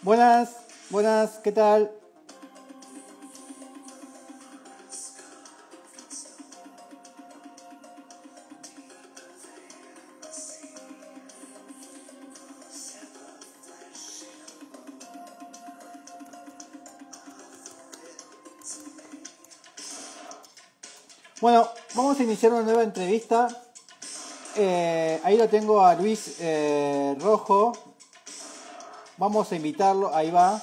Buenas, buenas, ¿qué tal? Bueno, vamos a iniciar una nueva entrevista. Ahí lo tengo a Luis Rojo. Vamos a invitarlo, ahí va.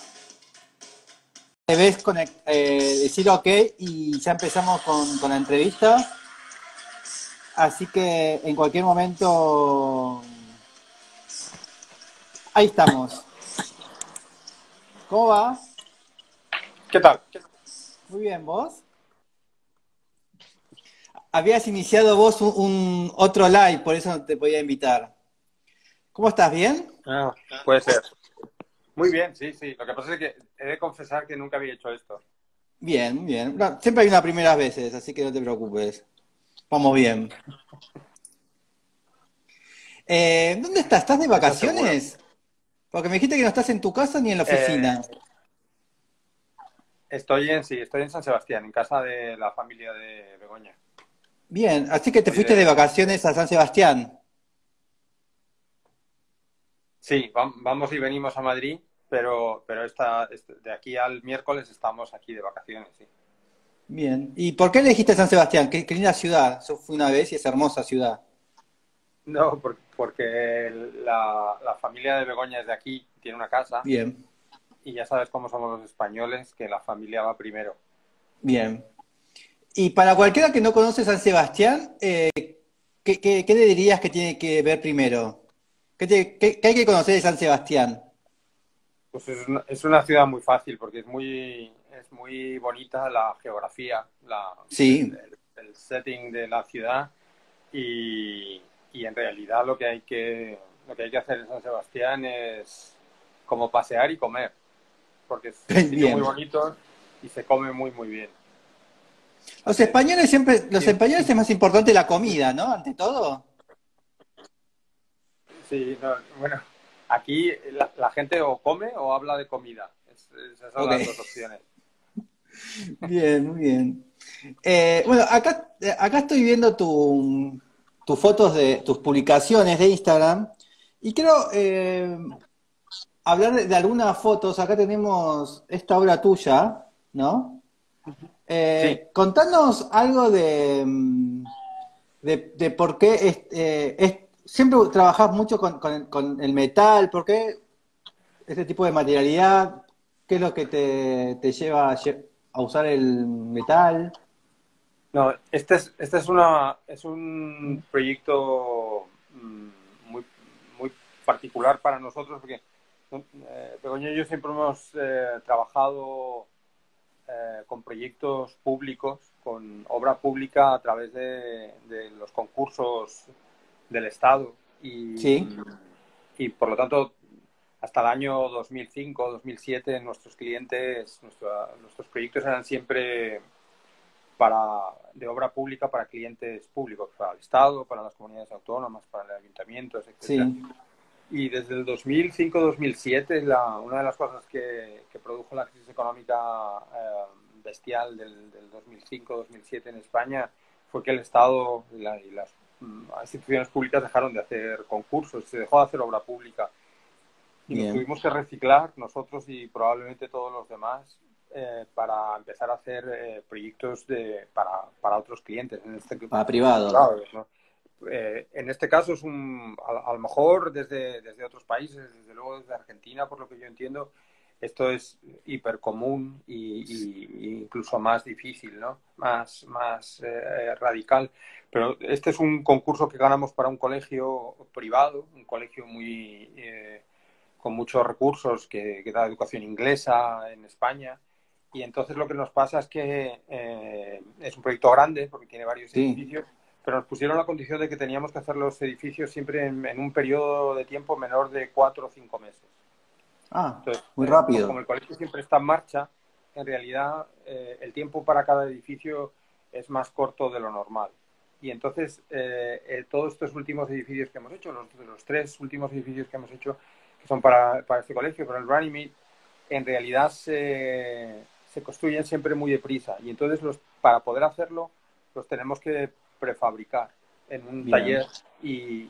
Debes decir ok y ya empezamos con la entrevista. Así que en cualquier momento, ahí estamos. ¿Cómo va? ¿Qué tal? Muy bien, ¿vos? Habías iniciado vos un otro live, por eso no te podía invitar. ¿Cómo estás? ¿Bien? Ah, puede ser. Muy bien, sí, sí. Lo que pasa es que he de confesar que nunca había hecho esto. Bien, bien. No, siempre hay unas primeras veces, así que no te preocupes. Vamos bien. ¿Dónde estás? ¿Estás de Eso seguro. vacaciones? Porque me dijiste que no estás en tu casa ni en la Eh, oficina. estoy en San Sebastián, en casa de la familia de Begoña. Bien, así que te Estoy fuiste de vacaciones a San Sebastián. sí, vamos y venimos a Madrid, pero de aquí al miércoles estamos aquí de vacaciones, sí. Bien. ¿Y por qué elegiste San Sebastián? Qué linda ciudad. Yo fui una vez y es hermosa ciudad. No, porque la familia de Begoña es de aquí, tiene una casa, Bien, y ya sabes cómo somos los españoles, que la familia va primero. bien. Y para cualquiera que no conoce San Sebastián, ¿qué le dirías que tiene que ver primero? ¿Qué hay que conocer de San Sebastián? Pues es una ciudad muy fácil porque es muy bonita la geografía, Sí, el setting de la ciudad y, y en realidad lo que hay que hacer en San Sebastián es como pasear y comer, porque es un sitio muy bien. bonito y se come muy muy bien. Los españoles siempre, los Sí, españoles es más importante la comida, ¿no? Ante todo. sí, no, bueno, aquí la gente o come o habla de comida. Esas son Ok, las dos opciones. bien, muy bien. Bueno, acá estoy viendo tus fotos de tus publicaciones de Instagram y quiero hablar de algunas fotos. Acá tenemos esta obra tuya, ¿no? Sí, Contanos algo de por qué siempre trabajás mucho con el metal, por qué este tipo de materialidad, qué es lo que te lleva a usar el metal. no, es un proyecto muy, muy particular para nosotros porque Begoña y yo siempre hemos trabajado con proyectos públicos, con obra pública a través de los concursos del Estado Sí, y por lo tanto hasta el año 2005, 2007 nuestros proyectos eran siempre de obra pública para clientes públicos, para el Estado, para las comunidades autónomas, para los ayuntamientos, etcétera. sí, Y desde el 2005-2007, una de las cosas que produjo la crisis económica bestial del 2005-2007 en España fue que el Estado y las instituciones públicas dejaron de hacer concursos, se dejó de hacer obra pública y nos bien. tuvimos que reciclar nosotros y probablemente todos los demás para empezar a hacer proyectos para otros clientes, en Para privado. privados, ¿no? En este caso a lo mejor desde otros países, desde luego desde Argentina, por lo que yo entiendo, esto es hiper común y incluso más difícil, ¿no? Más radical. Pero este es un concurso que ganamos para un colegio privado, un colegio con muchos recursos que da educación inglesa en España. Y entonces lo que nos pasa es que es un proyecto grande porque tiene varios Sí. edificios, pero nos pusieron la condición de que teníamos que hacer los edificios siempre en un periodo de tiempo menor de 4 o 5 meses. Ah, Entonces, muy como rápido. el colegio siempre está en marcha, en realidad el tiempo para cada edificio es más corto de lo normal. Y entonces, todos estos últimos edificios que hemos hecho, los tres últimos edificios que hemos hecho, que son para este colegio, para el Runnymede, en realidad se construyen siempre muy deprisa y entonces para poder hacerlo los tenemos que prefabricar en un Bien. taller y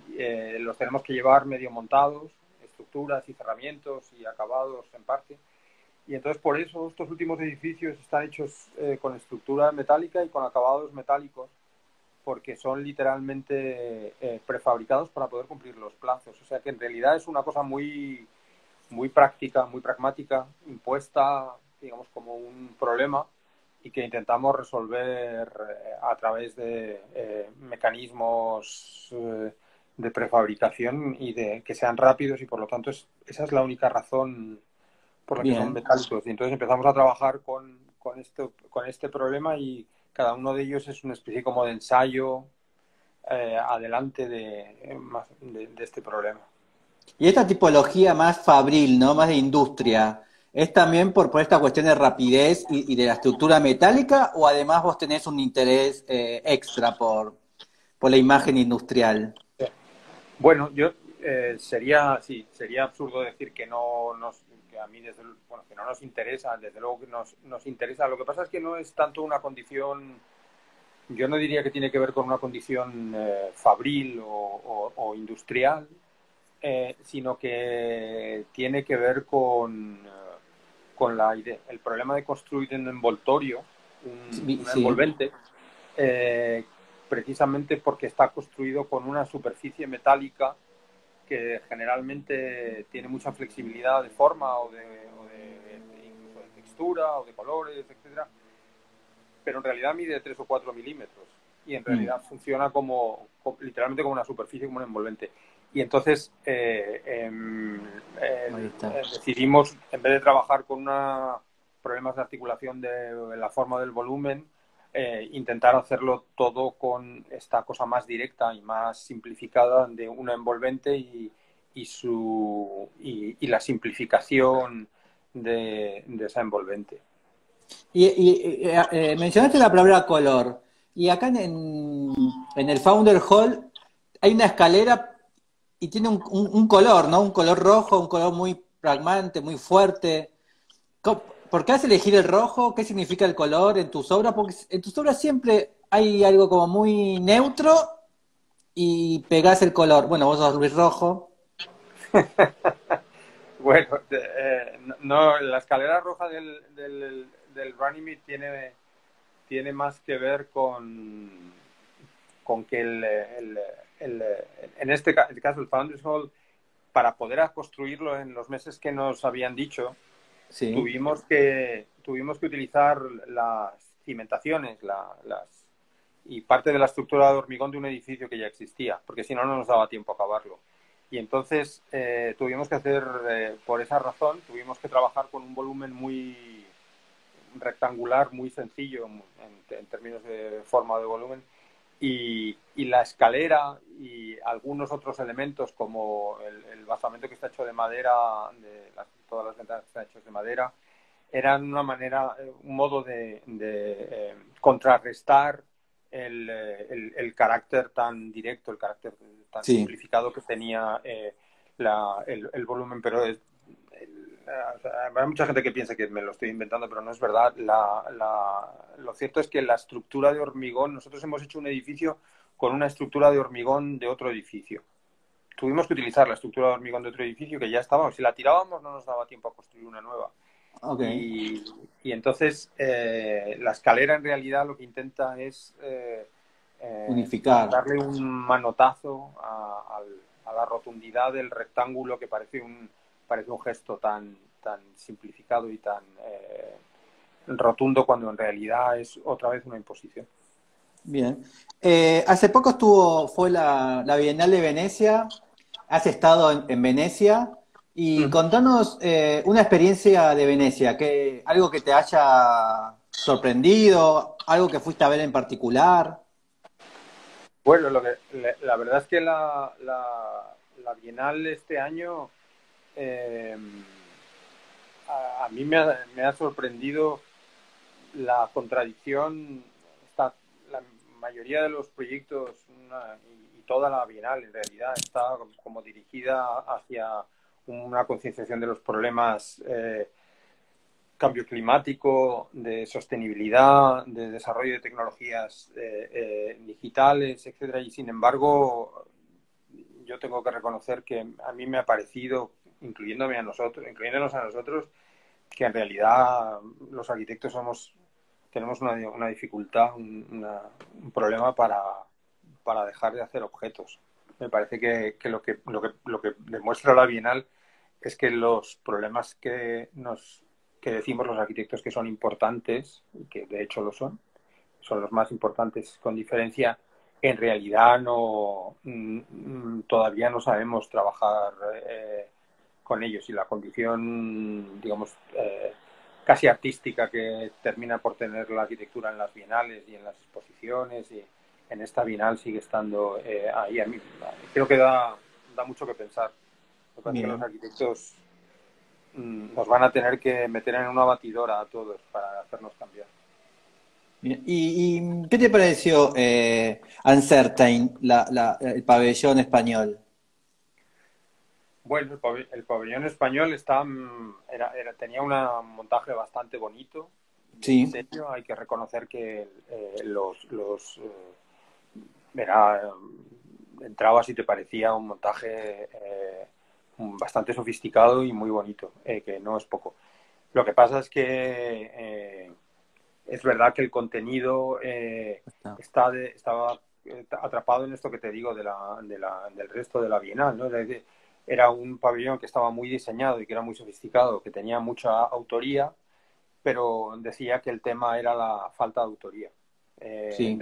los tenemos que llevar medio montados, estructuras y cerramientos y acabados en parte. Y entonces por eso estos últimos edificios están hechos con estructura metálica y con acabados metálicos, porque son literalmente prefabricados para poder cumplir los plazos. O sea que en realidad es una cosa muy práctica, muy pragmática, impuesta, digamos, como un problema y que intentamos resolver a través de mecanismos de prefabricación y de que sean rápidos y por lo tanto esa es la única razón por la que son Bien. metálicos. Y entonces empezamos a trabajar con este problema y cada uno de ellos es una especie como de ensayo adelante de este problema. Y esta tipología más fabril, ¿no? Más de industria, ¿es también por esta cuestión de rapidez y de la estructura metálica o además vos tenés un interés extra por la imagen industrial? Bueno, sería absurdo decir que que a mí que no nos interesa, desde luego que nos interesa. Lo que pasa es que no es tanto una condición, yo no diría que tiene que ver con una condición fabril o industrial, sino que tiene que ver con el problema de construir un envoltorio, Sí, una sí. envolvente, eh, precisamente porque está construido con una superficie metálica que generalmente tiene mucha flexibilidad de forma incluso de textura o de colores, etcétera, pero en realidad mide 3 o 4 milímetros y en Mm, realidad funciona literalmente como una superficie, como un envolvente. Y entonces ahí está. decidimos, en vez de trabajar con problemas de articulación de la forma del volumen, intentar hacerlo todo con esta cosa más directa y más simplificada de una envolvente y la simplificación de esa envolvente. Mencionaste la palabra color. Y acá en el Founder Hall hay una escalera y tiene un color, ¿no? Un color rojo, un color muy pragmante, muy fuerte. ¿Por qué has elegido el rojo? ¿Qué significa el color en tus obras? Porque en tus obras siempre hay algo como muy neutro y pegás el color. Bueno, vos sos Luis Rojo. Bueno, no, la escalera roja del Runnymede tiene más que ver con que en este caso el Founders Hall, para poder construirlo en los meses que nos habían dicho, Sí. tuvimos que utilizar las cimentaciones y parte de la estructura de hormigón de un edificio que ya existía, porque si no, no nos daba tiempo a acabarlo. Y entonces tuvimos que hacer, por esa razón, tuvimos que trabajar con un volumen muy rectangular, muy sencillo en términos de forma de volumen, y la escalera y algunos otros elementos como el basamento que está hecho de madera, todas las ventanas están hechas de madera, eran una manera, un modo de contrarrestar el carácter tan directo, el carácter tan Sí. simplificado que tenía el volumen, pero o sea, hay mucha gente que piensa que me lo estoy inventando, pero no es verdad. Lo cierto es que la estructura de hormigón, nosotros hemos hecho un edificio con una estructura de hormigón de otro edificio. Tuvimos que utilizar la estructura de hormigón de otro edificio que ya estaba. Si la tirábamos no nos daba tiempo a construir una nueva. Ok. Y, y entonces la escalera en realidad lo que intenta es Unificar. darle un manotazo a la rotundidad del rectángulo que parece un gesto tan simplificado y tan rotundo cuando en realidad es otra vez una imposición. Bien. Hace poco fue la Bienal de Venecia. Has estado en Venecia y Uh-huh. contanos una experiencia de Venecia, algo que te haya sorprendido, algo que fuiste a ver en particular. Bueno, la verdad es que la Bienal este año eh, a mí me ha sorprendido la contradicción. La mayoría de los proyectos y toda la Bienal en realidad está como dirigida hacia una concienciación de los problemas cambio climático, de sostenibilidad, de desarrollo de tecnologías digitales, etcétera. Y sin embargo, yo tengo que reconocer que a mí me ha parecido, incluyéndonos a nosotros, que en realidad los arquitectos tenemos una dificultad, un problema para dejar de hacer objetos. Me parece que lo que demuestra la Bienal es que los problemas que decimos los arquitectos que son importantes, y que de hecho lo son los más importantes con diferencia, en realidad todavía no sabemos trabajar con ellos, y la condición, digamos, casi artística que termina por tener la arquitectura en las bienales y en las exposiciones, y en esta bienal sigue estando ahí. A mí creo que da mucho que pensar. Me parece que los Bien. arquitectos nos van a tener que meter en una batidora a todos para hacernos cambiar. Bien. ¿Y qué te pareció Uncertain, el pabellón español? Bueno, el pabellón español tenía un montaje bastante bonito de Sí, diseño. Hay que reconocer que entrabas y te parecía un montaje bastante sofisticado y muy bonito, que no es poco. Lo que pasa es que es verdad que el contenido está. estaba atrapado en esto que te digo del resto de la Bienal, ¿no? Era un pabellón que estaba muy diseñado y que era muy sofisticado, que tenía mucha autoría, pero decía que el tema era la falta de autoría. Sí.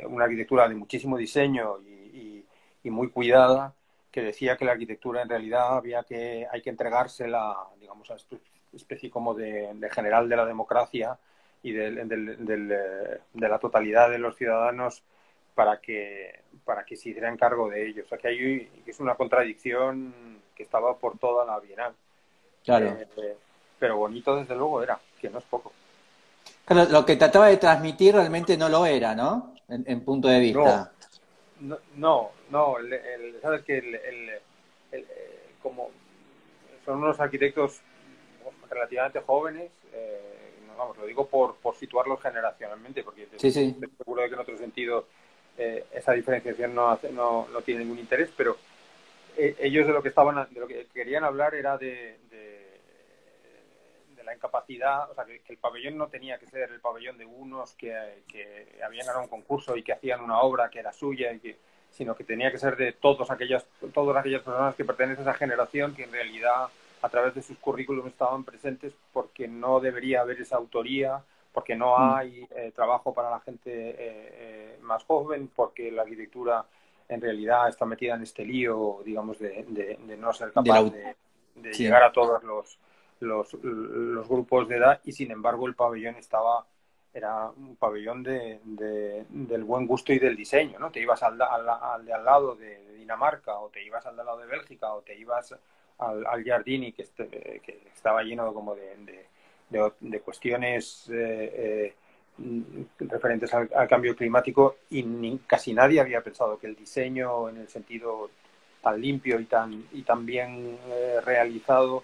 Una arquitectura de muchísimo diseño y muy cuidada, que decía que la arquitectura en realidad hay que entregársela, digamos, a especie como de general de la democracia y de la totalidad de los ciudadanos para que se hicieran cargo de ellos. O sea, que es una contradicción que estaba por toda la Bienal. Claro. Pero bonito desde luego era, que no es poco. Claro, lo que trataba de transmitir realmente no lo era, ¿no? En punto de No, vista. no, sabes que como son unos arquitectos relativamente jóvenes, vamos, lo digo por situarlos generacionalmente, porque Sí, estoy sí. seguro de que en otro sentido esa diferenciación no tiene ningún interés, pero ellos de lo que querían hablar era de la incapacidad, o sea, que el pabellón no tenía que ser el pabellón de unos que habían ganado un concurso y que hacían una obra que era suya, sino que tenía que ser de todas aquellas personas que pertenecen a esa generación que en realidad a través de sus currículums estaban presentes, porque no debería haber esa autoría, porque no Mm. hay trabajo para la gente más joven, porque la arquitectura en realidad está metida en este lío, digamos, de no ser De capaz la, de llegar sí. a todos los grupos de edad, y sin embargo el pabellón era un pabellón del buen gusto y del diseño, ¿no? Te ibas al de al lado de Dinamarca, o te ibas al de al lado de Bélgica, o te ibas al Giardini, que estaba lleno como de cuestiones referentes al cambio climático, y casi nadie había pensado que el diseño en el sentido tan limpio y tan bien realizado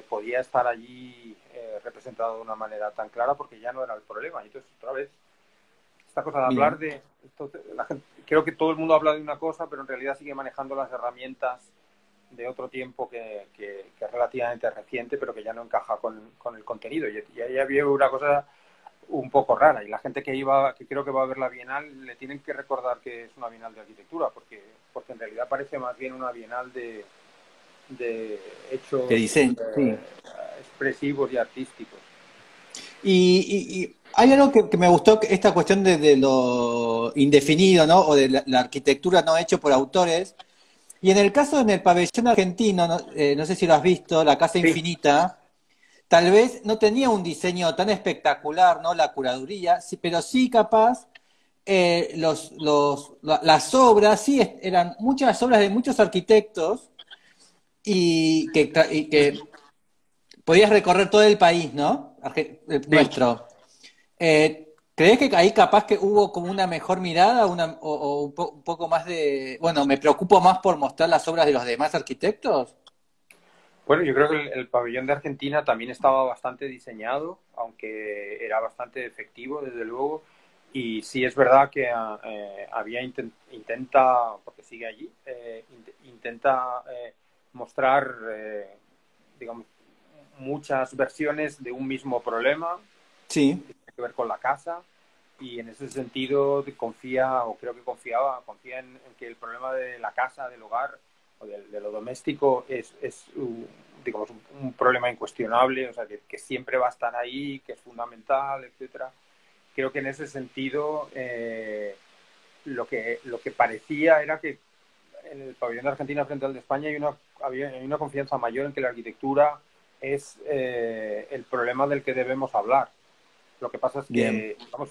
podía estar allí representado de una manera tan clara, porque ya no era el problema. Y entonces, otra vez, esta cosa de hablar Bien. creo que todo el mundo habla de una cosa, pero en realidad sigue manejando las herramientas de otro tiempo que es relativamente reciente, pero que ya no encaja con el contenido. Y ahí había una cosa un poco rara, y la gente que creo que va a ver la Bienal, le tienen que recordar que es una Bienal de arquitectura, porque en realidad parece más bien una Bienal de De hechos diseño. Sí. expresivos y artísticos. Y hay algo que me gustó, esta cuestión de lo indefinido, ¿no? O de la arquitectura no hecho por autores. Y en el caso en el pabellón argentino, no, no sé si lo has visto, la Casa Sí, Infinita, tal vez no tenía un diseño tan espectacular, ¿no? La curaduría, sí, pero sí capaz, las obras, sí, eran muchas obras de muchos arquitectos y que podías recorrer todo el país, ¿no? sí. Nuestro. ¿Crees que ahí capaz que hubo como una mejor mirada o un poco más de... Bueno, me preocupo más por mostrar las obras de los demás arquitectos? Bueno, yo creo que el pabellón de Argentina también estaba bastante diseñado, aunque era bastante efectivo, desde luego. Y sí es verdad que había intenta, porque sigue allí, intenta mostrar, digamos, muchas versiones de un mismo problema Sí, que tiene que ver con la casa. Y en ese sentido confía, o creo que confía en que el problema de la casa, del hogar o de lo doméstico es digamos, un problema incuestionable, o sea, que siempre va a estar ahí, que es fundamental, etcétera. Creo que en ese sentido lo que parecía era que en el pabellón de Argentina frente al de España hay una confianza mayor en que la arquitectura es el problema del que debemos hablar. Lo que pasa es bien. que, vamos,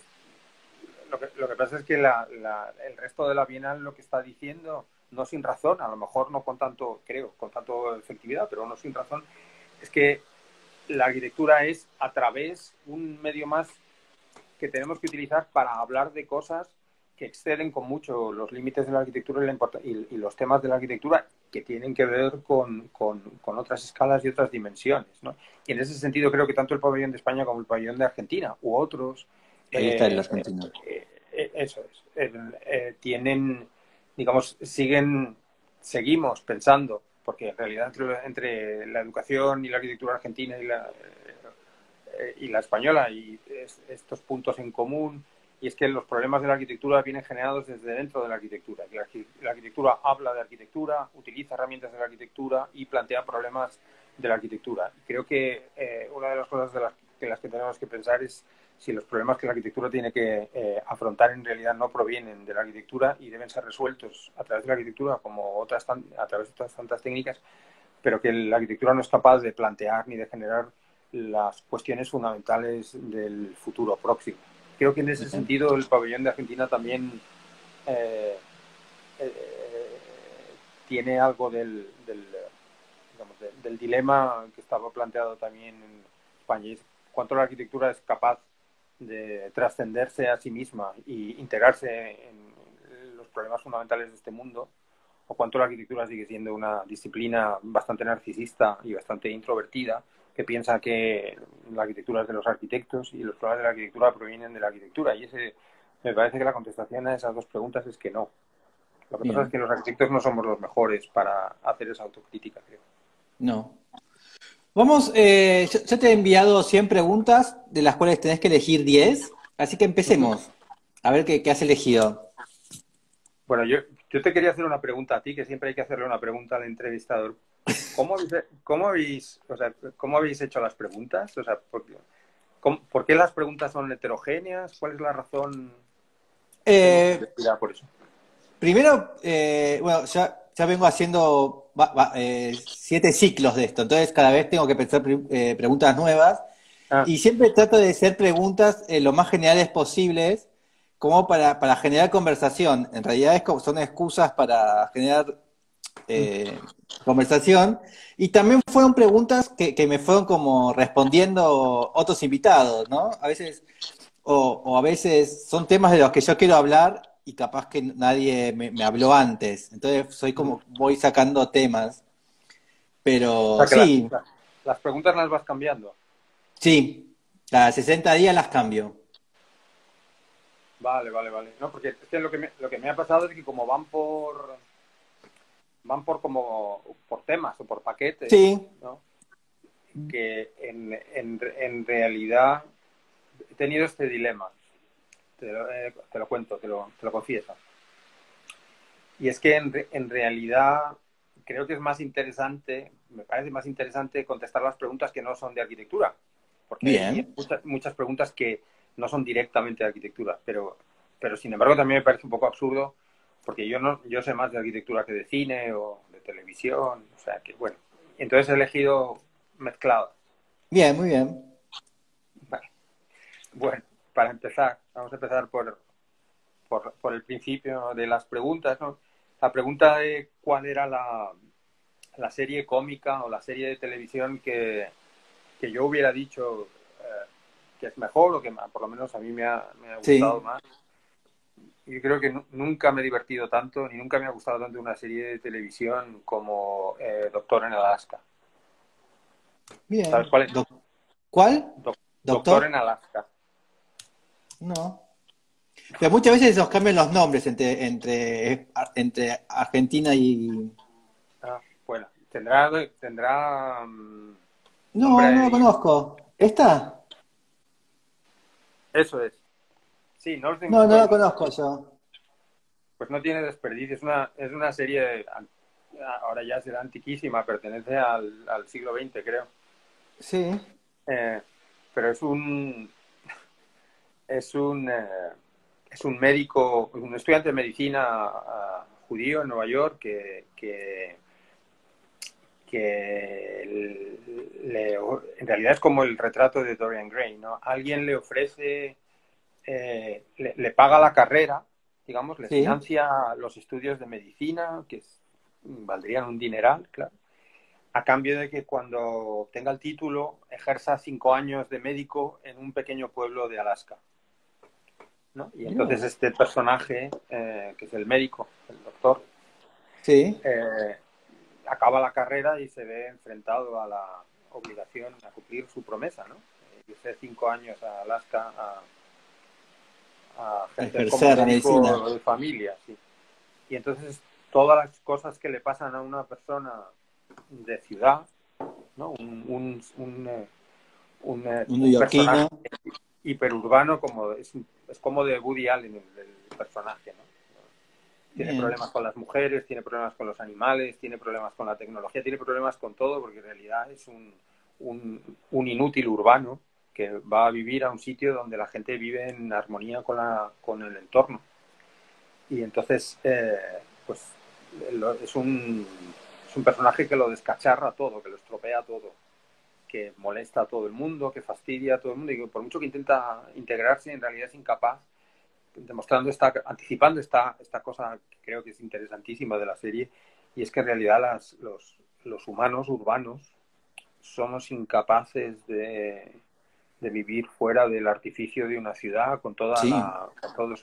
lo que pasa es que el resto de la Bienal lo que está diciendo, no sin razón, a lo mejor no con tanto, creo, con tanto efectividad, pero no sin razón, es que la arquitectura es a través un medio más que tenemos que utilizar para hablar de cosas que exceden con mucho los límites de la arquitectura y los temas de la arquitectura que tienen que ver con otras escalas y otras dimensiones, ¿no? Y en ese sentido creo que tanto el pabellón de España como el pabellón de Argentina u otros, Ahí está el eh, argentino. eso es, tienen, digamos, seguimos pensando, porque en realidad entre la educación y la arquitectura argentina y la española y estos puntos en común, y es que los problemas de la arquitectura vienen generados desde dentro de la arquitectura. La arquitectura habla de arquitectura, utiliza herramientas de la arquitectura y plantea problemas de la arquitectura. Creo que una de las cosas de las que tenemos que pensar es si los problemas que la arquitectura tiene que afrontar en realidad no provienen de la arquitectura y deben ser resueltos a través de la arquitectura como a través de otras tantas técnicas, pero que la arquitectura no es capaz de plantear ni de generar las cuestiones fundamentales del futuro próximo. Creo que en ese Bien. sentido el pabellón de Argentina también eh, eh, tiene algo digamos, del dilema que estaba planteado también en España, y es cuánto la arquitectura es capaz de trascenderse a sí misma y integrarse en los problemas fundamentales de este mundo, o cuánto la arquitectura sigue siendo una disciplina bastante narcisista y bastante introvertida, que piensa que la arquitectura es de los arquitectos y los problemas de la arquitectura provienen de la arquitectura. Y me parece que la contestación a esas dos preguntas es que no. Lo que pasa es Bien. que los arquitectos no somos los mejores para hacer esa autocrítica, creo. No. Vamos, yo te he enviado 100 preguntas, de las cuales tenés que elegir 10, así que empecemos. A ver qué has elegido. Bueno, yo te quería hacer una pregunta a ti, que siempre hay que hacerle una pregunta al entrevistador. O sea, ¿cómo habéis hecho las preguntas? O sea, ¿por qué las preguntas son heterogéneas? ¿Cuál es la razón? Tengo Eh, curiosidad por eso. Primero, bueno, ya vengo haciendo 7 ciclos de esto, entonces cada vez tengo que pensar preguntas nuevas Ah, y siempre trato de ser preguntas lo más generales posibles, como para generar conversación. En realidad son excusas para generar conversación y también fueron preguntas que me fueron como respondiendo otros invitados, ¿no? A veces o a veces son temas de los que yo quiero hablar y capaz que nadie me habló antes. Entonces soy como, o voy sacando temas. Pero sea, que sí, las preguntas las vas cambiando. sí, cada 60 días las cambio. Vale, vale, vale. No, porque es que lo que me ha pasado es que como van por temas o por paquetes, Sí, ¿no? Que en realidad he tenido este dilema. Te lo cuento, te lo confieso. Y es que en realidad creo que es más interesante, me parece más interesante contestar las preguntas que no son de arquitectura, porque hay bien. muchas preguntas que no son directamente de arquitectura, pero sin embargo también me parece un poco absurdo, porque yo sé más de arquitectura que de cine o de televisión, o sea que bueno, entonces he elegido mezclado. Bien, muy bien. Vale. Bueno, para empezar, vamos a empezar por el principio de las preguntas, ¿no? La pregunta de cuál era la serie cómica o la serie de televisión que yo hubiera dicho que es mejor o que por lo menos a mí me ha gustado Sí. más. Yo creo que nunca me he divertido tanto ni nunca me ha gustado tanto una serie de televisión como Doctor en Alaska. ¿Sabes Bien. cuál es? ¿Cuál? Doctor ¿Doctor? en Alaska. No. Pero muchas veces nos cambian los nombres entre Argentina y... Ah, bueno, tendrá No, nombre no la ahí. conozco. ¿Esta? Eso es. Sí, Northern No, no la Cross, conozco yo. pues no tiene desperdicio. Es una serie, ahora ya será antiquísima, pertenece al siglo XX, creo. Sí. Eh, pero es un médico, un estudiante de medicina judío en Nueva York que en realidad es como el retrato de Dorian Gray, ¿no? Alguien le ofrece, le paga la carrera, digamos, le Sí. financia los estudios de medicina, valdrían un dineral, claro, a cambio de que cuando obtenga el título ejerza 5 años de médico en un pequeño pueblo de Alaska, ¿no? Y Mirá entonces vos. este personaje, que es el médico, el doctor, Sí. eh, acaba la carrera y se ve enfrentado a la obligación a cumplir su promesa, ¿no? Irse 5 años a Alaska a A ejercer como ejercer la medicina. médico de familia, sí. Y entonces todas las cosas que le pasan a una persona de ciudad, ¿no? Un Un personaje neoyorquino. hiperurbano como es como de Woody Allen el personaje, ¿no? Tiene Bien. problemas con las mujeres, tiene problemas con los animales, tiene problemas con la tecnología, tiene problemas con todo, porque en realidad es un inútil urbano que va a vivir a un sitio donde la gente vive en armonía con el entorno. Y entonces, pues es un personaje que lo descacharra todo, que lo estropea todo, que molesta a todo el mundo, que fastidia a todo el mundo, y que por mucho que intenta integrarse, en realidad es incapaz, anticipando esta cosa que creo que es interesantísima de la serie, y es que en realidad los humanos urbanos somos incapaces de vivir fuera del artificio de una ciudad Sí. con todo su...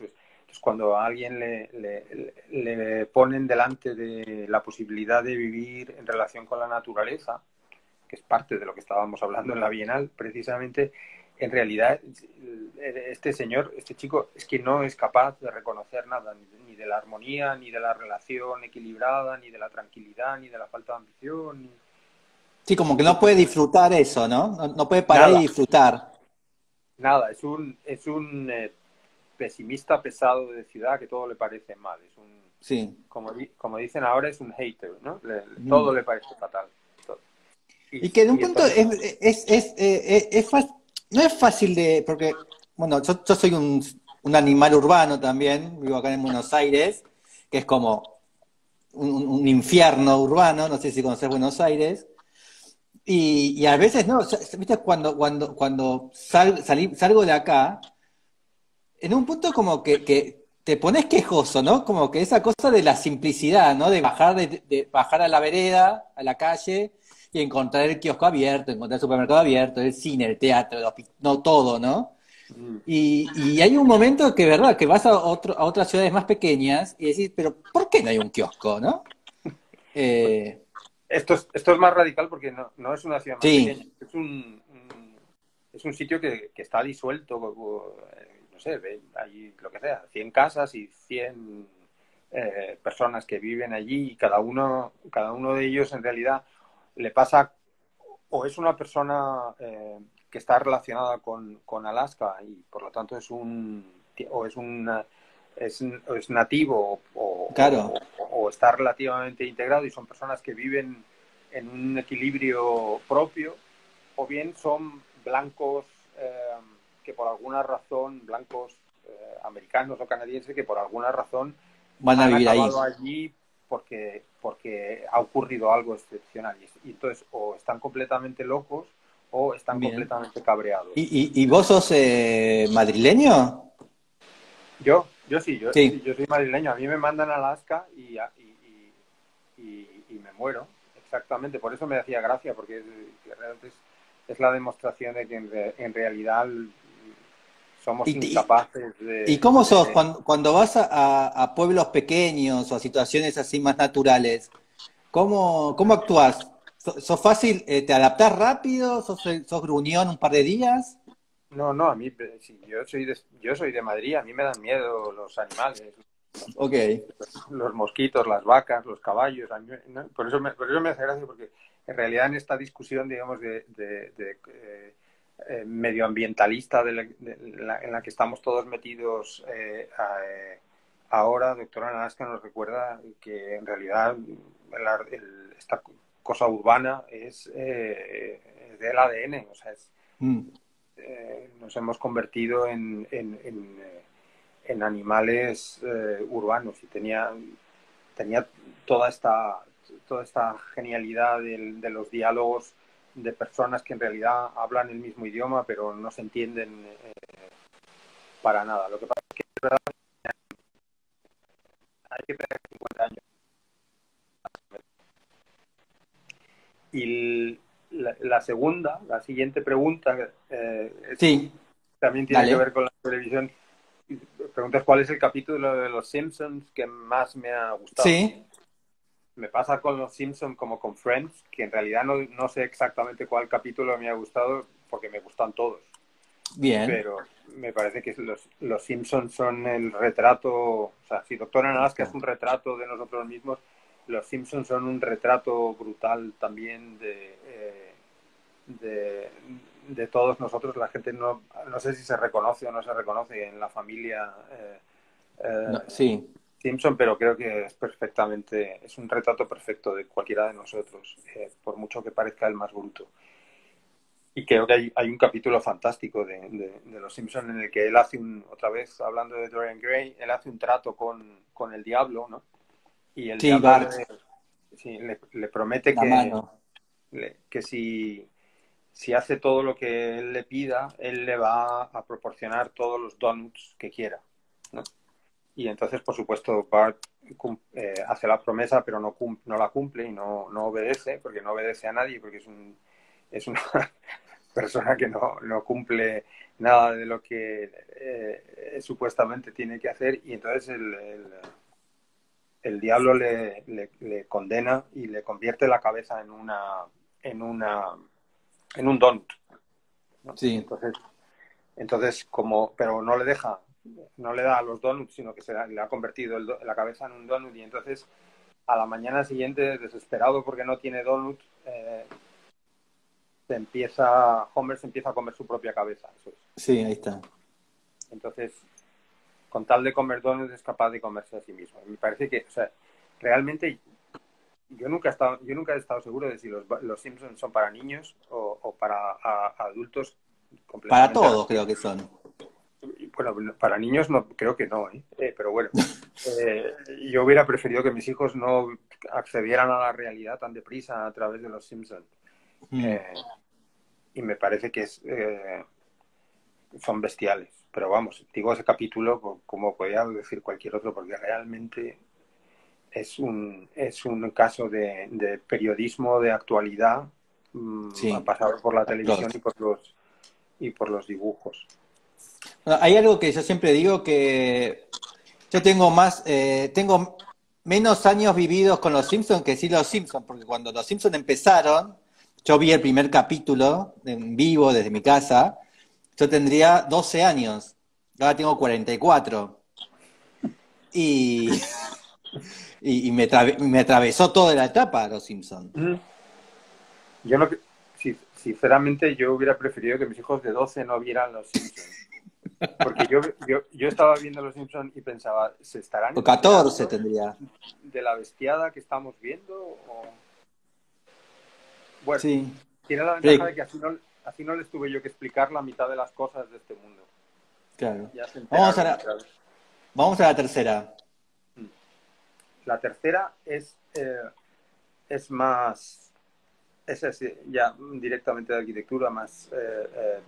Entonces, cuando a alguien le ponen delante de la posibilidad de vivir en relación con la naturaleza, que es parte de lo que estábamos hablando en la Bienal, precisamente, en realidad este señor, este chico, es que no es capaz de reconocer nada, ni de la armonía, ni de la relación equilibrada, ni de la tranquilidad, ni de la falta de ambición, Sí, como que y no puede entonces, disfrutar eso, ¿no? No, no puede parar y nada, disfrutar. nada, es un pesimista pesado de ciudad que todo le parece mal, Sí. como dicen ahora, es un hater, ¿no? Todo Mm. le parece fatal. Todo. Y que en un Y punto entonces, no es fácil de, porque, bueno, yo soy un animal urbano también, vivo acá en Buenos Aires, que es como un infierno urbano, no sé si conoces Buenos Aires, y a veces, no, viste, cuando salgo de acá, en un punto como que te pones quejoso, ¿no? Como que esa cosa de la simplicidad, ¿no? De bajar a la vereda, a la calle, y encontrar el kiosco abierto, encontrar el supermercado abierto, el cine, el teatro, no todo, ¿no? mm, Y hay un momento que, ¿verdad? Que vas a otras ciudades más pequeñas y decís, pero ¿por qué no hay un kiosco, no? Eh, esto es más radical porque no es una ciudad más pequeña, sí, es un sitio que está disuelto, no sé, hay lo que sea, 100 casas y 100 personas que viven allí y cada uno de ellos en realidad le pasa, o es una persona que está relacionada con Alaska y por lo tanto o es nativo claro. o está relativamente integrado y son personas que viven en un equilibrio propio, o bien son blancos que por alguna razón, blancos americanos o canadienses que por alguna razón Van a han vivir acabado ahí. allí porque ha ocurrido algo excepcional. Y entonces o están completamente locos o están Bien. completamente cabreados. ¿Y vos sos madrileño? Yo sí, yo Sí. soy madrileño. A mí me mandan a Alaska y me muero. Exactamente. Por eso me hacía gracia, porque realmente es la demostración de que en realidad somos ¿Y, y, incapaces y de, cómo sos de cuando vas a pueblos pequeños o a situaciones así más naturales? ¿Cómo actuás? ¿Sos fácil? ¿Te adaptás rápido? ¿Sos gruñón un par de días? No, no, a mí, sí, yo soy de Madrid, a mí me dan miedo los animales, Ok. los mosquitos, las vacas, los caballos. ¿No? Por eso me hace gracia, porque en realidad en esta discusión, digamos, medioambientalista en la que estamos todos metidos ahora, doctora Nalaska nos recuerda que en realidad esta cosa urbana es del ADN, o sea, Mm. nos hemos convertido en animales urbanos y tenía toda esta genialidad de los diálogos de personas que en realidad hablan el mismo idioma pero no se entienden para nada. Lo que pasa es que es verdad, hay que tener 50 años. Y la siguiente pregunta Sí, también tiene que ver dale. con la televisión. Preguntas cuál es el capítulo de Los Simpsons que más me ha gustado. Sí, Me pasa con Los Simpsons como con Friends, que en realidad no sé exactamente cuál capítulo me ha gustado, porque me gustan todos. bien. Pero me parece que los Simpsons son el retrato, o sea, si Doctor Ahí Alaska es está. un retrato de nosotros mismos, los Simpsons son un retrato brutal también de, de todos nosotros. La gente no sé si se reconoce o no se reconoce en la familia No, eh, sí. Simpson, pero creo que es un retrato perfecto de cualquiera de nosotros, por mucho que parezca el más bruto. Y creo que hay un capítulo fantástico de Los Simpson en el que él hace otra vez hablando de Dorian Gray, él hace un trato con el diablo, ¿no? Y el Sí, diablo Bart, sí, le promete la mano. que si hace todo lo que él le pida, él le va a proporcionar todos los donuts que quiera, ¿no? Y entonces, por supuesto, Bart hace la promesa, pero no la cumple y no obedece, porque no obedece a nadie, porque es una persona que no cumple nada de lo que supuestamente tiene que hacer. Y entonces el diablo le condena y le convierte la cabeza en una, en un donut, ¿no? Sí. Pero no le deja, no le da a los donuts, sino que le ha convertido la cabeza en un donut y entonces a la mañana siguiente, desesperado porque no tiene donut, Homer se empieza a comer su propia cabeza. Eso es. Sí, ahí está. Entonces, con tal de comer donuts es capaz de comerse a sí mismo. Me parece que, o sea, realmente yo nunca he estado seguro de si los Simpsons son para niños o para adultos Para completamente. todos creo que son. Bueno, para niños no, creo que no, ¿eh? Pero bueno, eh, yo hubiera preferido que mis hijos no accedieran a la realidad tan deprisa a través de los Simpsons. Mm. Eh, y me parece que son bestiales. Pero vamos, digo ese capítulo como podría decir cualquier otro, porque realmente es un caso de periodismo de actualidad Sí, pasado por la televisión atroz. y por los dibujos. Bueno, hay algo que yo siempre digo que yo tengo menos años vividos con los Simpsons que sí los Simpsons, porque cuando los Simpsons empezaron, yo vi el primer capítulo en vivo desde mi casa, yo tendría 12 años, ahora tengo 44 y, me atravesó toda la etapa los Simpsons. Mm. Yo no, sinceramente, yo hubiera preferido que mis hijos de 12 no vieran Los Simpsons. Porque yo estaba viendo Los Simpsons y pensaba, ¿se estarán O 14 enterando tendría. de la bestiada que estamos viendo? Bueno, Sí. tiene la ventaja de Pero, que así no les tuve yo que explicar la mitad de las cosas de este mundo. claro. Ya se Vamos a enteraron la, otra vez. vamos a la tercera. La tercera es más, es ya directamente de arquitectura, más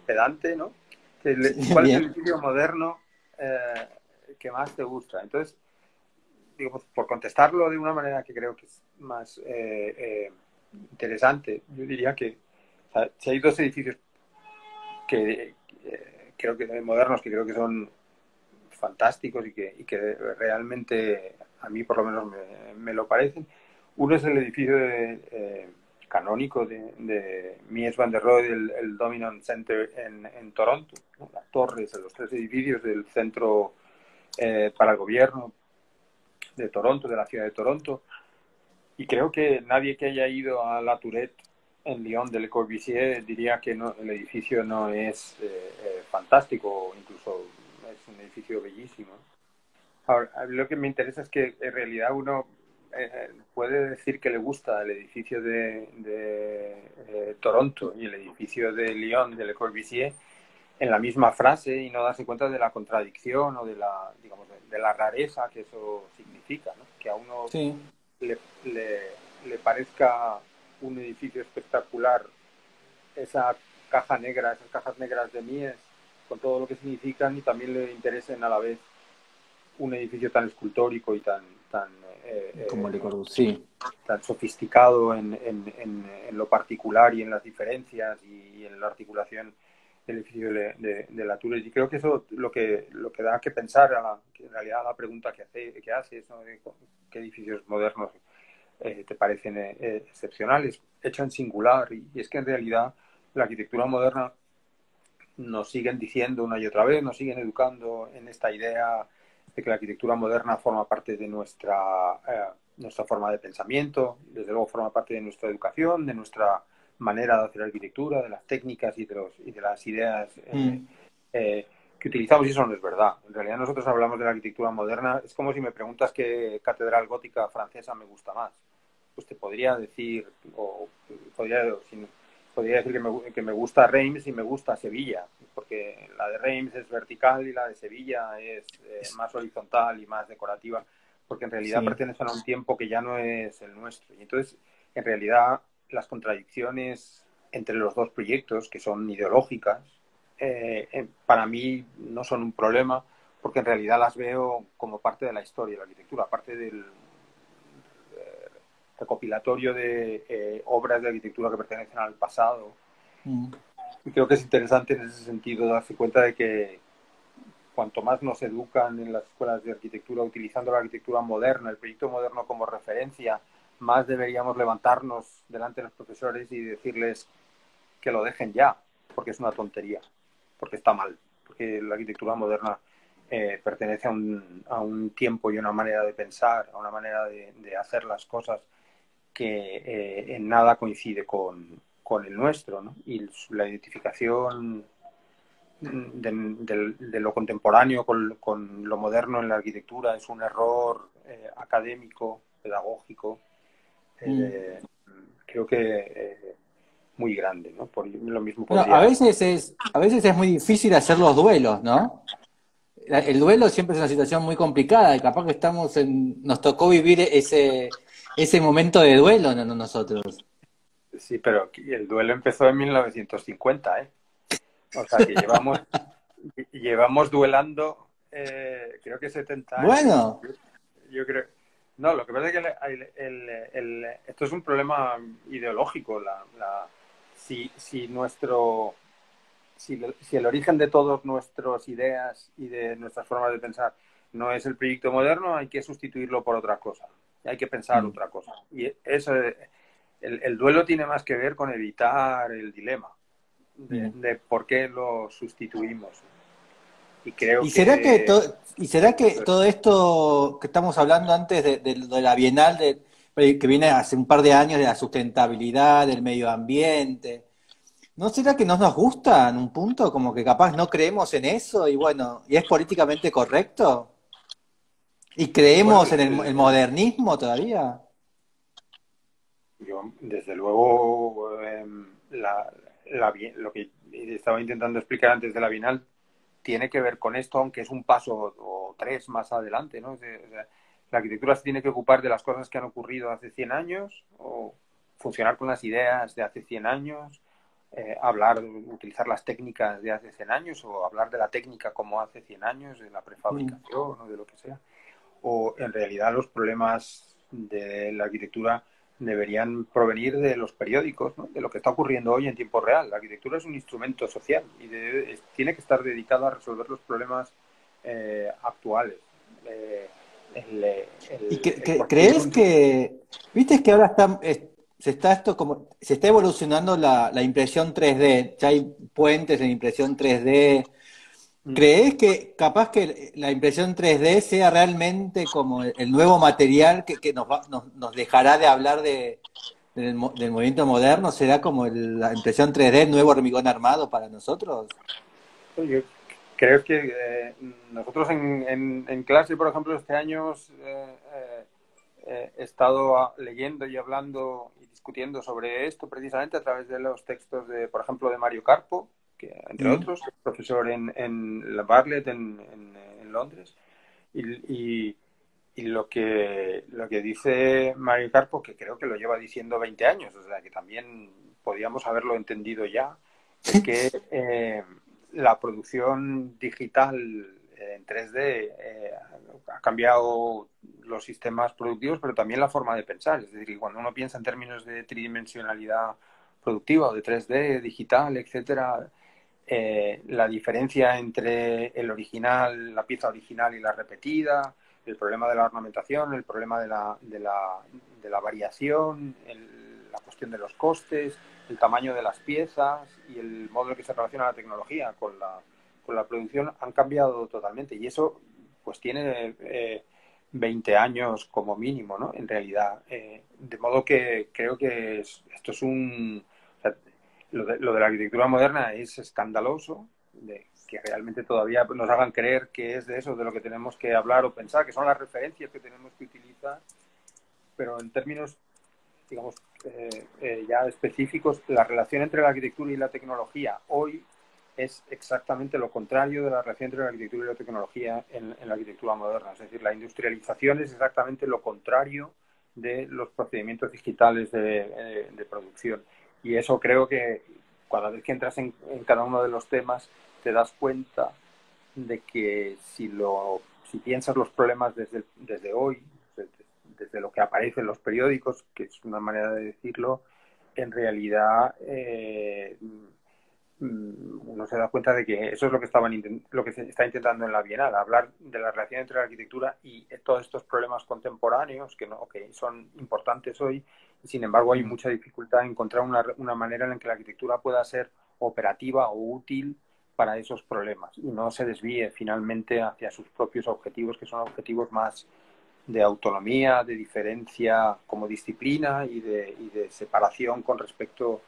pedante, ¿no? ¿Cuál es el Bien. edificio moderno eh, que más te gusta? Entonces, digo, pues, por contestarlo de una manera que creo que es más interesante, yo diría que o sea, si hay dos edificios que creo que modernos que creo que son fantásticos y que realmente a mí por lo menos me lo parecen. Uno es el edificio canónico de Mies van der Rohe, el Dominant Center en Toronto, ¿no? Las torres, los 3 edificios del centro para el gobierno de Toronto, de la ciudad de Toronto. Y creo que nadie que haya ido a La Tourette en Lyon de Le Corbusier diría que no, el edificio no es fantástico, incluso es un edificio bellísimo. Ahora, lo que me interesa es que en realidad uno puede decir que le gusta el edificio de Toronto y el edificio de Lyon de Le Corbusier en la misma frase y no darse cuenta de la contradicción o de la, digamos, de la rareza que eso significa, ¿no? Que a uno Sí. le, le parezca un edificio espectacular, esa caja negra, esas cajas negras de Mies, con todo lo que significan, y también le interesen a la vez un edificio tan escultórico y Como Le Corbusier. tan sofisticado en lo particular y en las diferencias y en la articulación del edificio de La Tourette. Y creo que eso lo que da que pensar, en realidad la pregunta que hace es, ¿no?, qué edificios modernos te parecen excepcionales, hecho en singular. Y es que en realidad la arquitectura moderna nos siguen diciendo una y otra vez, nos siguen educando en esta idea de que la arquitectura moderna forma parte de nuestra forma de pensamiento, desde luego forma parte de nuestra educación, de nuestra manera de hacer arquitectura, de las técnicas y de las ideas que utilizamos, y eso no es verdad. En realidad nosotros hablamos de la arquitectura moderna, es como si me preguntas qué catedral gótica francesa me gusta más. Pues te podría decir, podría decir que me gusta Reims y me gusta Sevilla, porque la de Reims es vertical y la de Sevilla es más horizontal y más decorativa, porque en realidad pertenecen a un tiempo que ya no es el nuestro. Y entonces, en realidad, las contradicciones entre los dos proyectos, que son ideológicas, para mí no son un problema, porque en realidad las veo como parte de la historia de la arquitectura, parte del recopilatorio de obras de arquitectura que pertenecen al pasado. Y creo que es interesante en ese sentido darse cuenta de que cuanto más nos educan en las escuelas de arquitectura utilizando la arquitectura moderna, el proyecto moderno como referencia, más deberíamos levantarnos delante de los profesores y decirles que lo dejen ya, porque es una tontería, porque está mal, porque la arquitectura moderna pertenece a un tiempo y una manera de pensar, a una manera de hacer las cosas que en nada coincide con el nuestro, ¿no? Y la identificación de lo contemporáneo con lo moderno en la arquitectura es un error académico, pedagógico, creo que muy grande, ¿no? Por lo mismo Bueno, podría... a veces es muy difícil hacer los duelos, ¿no? El duelo siempre es una situación muy complicada y capaz que nos tocó vivir ese momento de duelo nosotros. Sí, pero el duelo empezó en 1950, ¿eh? O sea que llevamos duelando creo que 70 años. Bueno, Yo creo... No, lo que pasa es que esto es un problema ideológico. Si el origen de todas nuestras ideas y de nuestras formas de pensar no es el proyecto moderno, hay que sustituirlo por otra cosa. Hay que pensar otra cosa. Y eso, el duelo tiene más que ver con evitar el dilema de por qué lo sustituimos. Y creo ¿y será que eso todo esto que estamos hablando antes de la Bienal, que viene hace un par de años, de la sustentabilidad, del medio ambiente, ¿no será que no nos gusta en un punto? Como que capaz no creemos en eso y bueno, y es políticamente correcto. ¿Y bueno, creemos en el modernismo todavía? yo, desde luego, lo que estaba intentando explicar antes de la Bienal tiene que ver con esto, aunque es un paso o 3 más adelante, ¿no? O sea, la arquitectura se tiene que ocupar de las cosas que han ocurrido hace 100 años, o funcionar con las ideas de hace 100 años, utilizar las técnicas de hace 100 años, o hablar de la técnica como hace 100 años, de la prefabricación o de lo que sea. O en realidad los problemas de la arquitectura deberían provenir de los periódicos, ¿no? De lo que está ocurriendo hoy en tiempo real. La arquitectura es un instrumento social y tiene que estar dedicado a resolver los problemas actuales. ¿Y crees que, viste que ahora se está evolucionando la impresión 3D. Ya hay puentes en impresión 3D. Mm. ¿Crees que capaz que la impresión 3D sea realmente como el nuevo material que nos dejará de hablar del movimiento moderno? ¿Será como la impresión 3D el nuevo hormigón armado para nosotros? Yo creo que nosotros en clase, por ejemplo, este año he estado leyendo y hablando y discutiendo sobre esto precisamente a través de los textos de, por ejemplo, de Mario Carpo, que entre Mm. otros es profesor en la Bartlett en Londres, y, y lo que dice Mario Carpo, que creo que lo lleva diciendo 20 años, o sea que también podíamos haberlo entendido ya, es que la producción digital en 3D ha cambiado los sistemas productivos, pero también la forma de pensar. Es decir, cuando uno piensa en términos de tridimensionalidad productiva o de 3D, digital, etcétera, la diferencia entre el original, la pieza original y la repetida, el problema de la ornamentación, el problema de la variación, la cuestión de los costes, el tamaño de las piezas y el modo en que se relaciona la tecnología con la producción han cambiado totalmente. Y eso pues tiene 20 años como mínimo, ¿no? En realidad. De modo que creo que esto es un... O sea, lo de la arquitectura moderna es escandaloso, de que realmente todavía nos hagan creer que es de eso de lo que tenemos que hablar o pensar, que son las referencias que tenemos que utilizar, pero en términos, digamos, ya específicos, la relación entre la arquitectura y la tecnología hoy es exactamente lo contrario de la relación entre la arquitectura y la tecnología en la arquitectura moderna. Es decir, la industrialización es exactamente lo contrario de los procedimientos digitales de producción. Y eso creo que cada vez que entras en cada uno de los temas te das cuenta de que si piensas los problemas desde hoy, desde lo que aparece en los periódicos, que es una manera de decirlo, en realidad uno se da cuenta de que eso es lo que se está intentando en la Bienal, hablar de la relación entre la arquitectura y todos estos problemas contemporáneos que, no, que son importantes hoy, y sin embargo hay Mm. mucha dificultad en encontrar una manera en la que la arquitectura pueda ser operativa o útil para esos problemas y no se desvíe finalmente hacia sus propios objetivos, que son objetivos más de autonomía, de diferencia como disciplina y de separación con respecto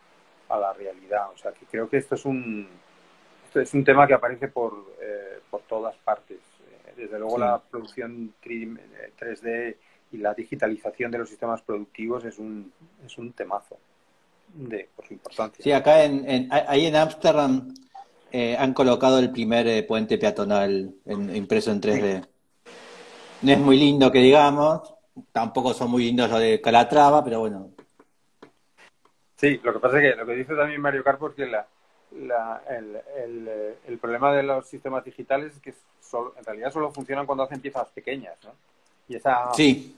a la realidad. O sea, que creo que esto es un tema que aparece por todas partes. Desde luego Sí. la producción 3D y la digitalización de los sistemas productivos es un temazo por su importancia. Sí, acá ahí en Ámsterdam han colocado el primer puente peatonal impreso en Sí, 3D. No es muy lindo que digamos, tampoco son muy lindos los de Calatrava, pero bueno. sí, lo que pasa es que lo que dice también Mario Carpo es que el problema de los sistemas digitales es que en realidad solo funcionan cuando hacen piezas pequeñas, ¿no? Y Sí,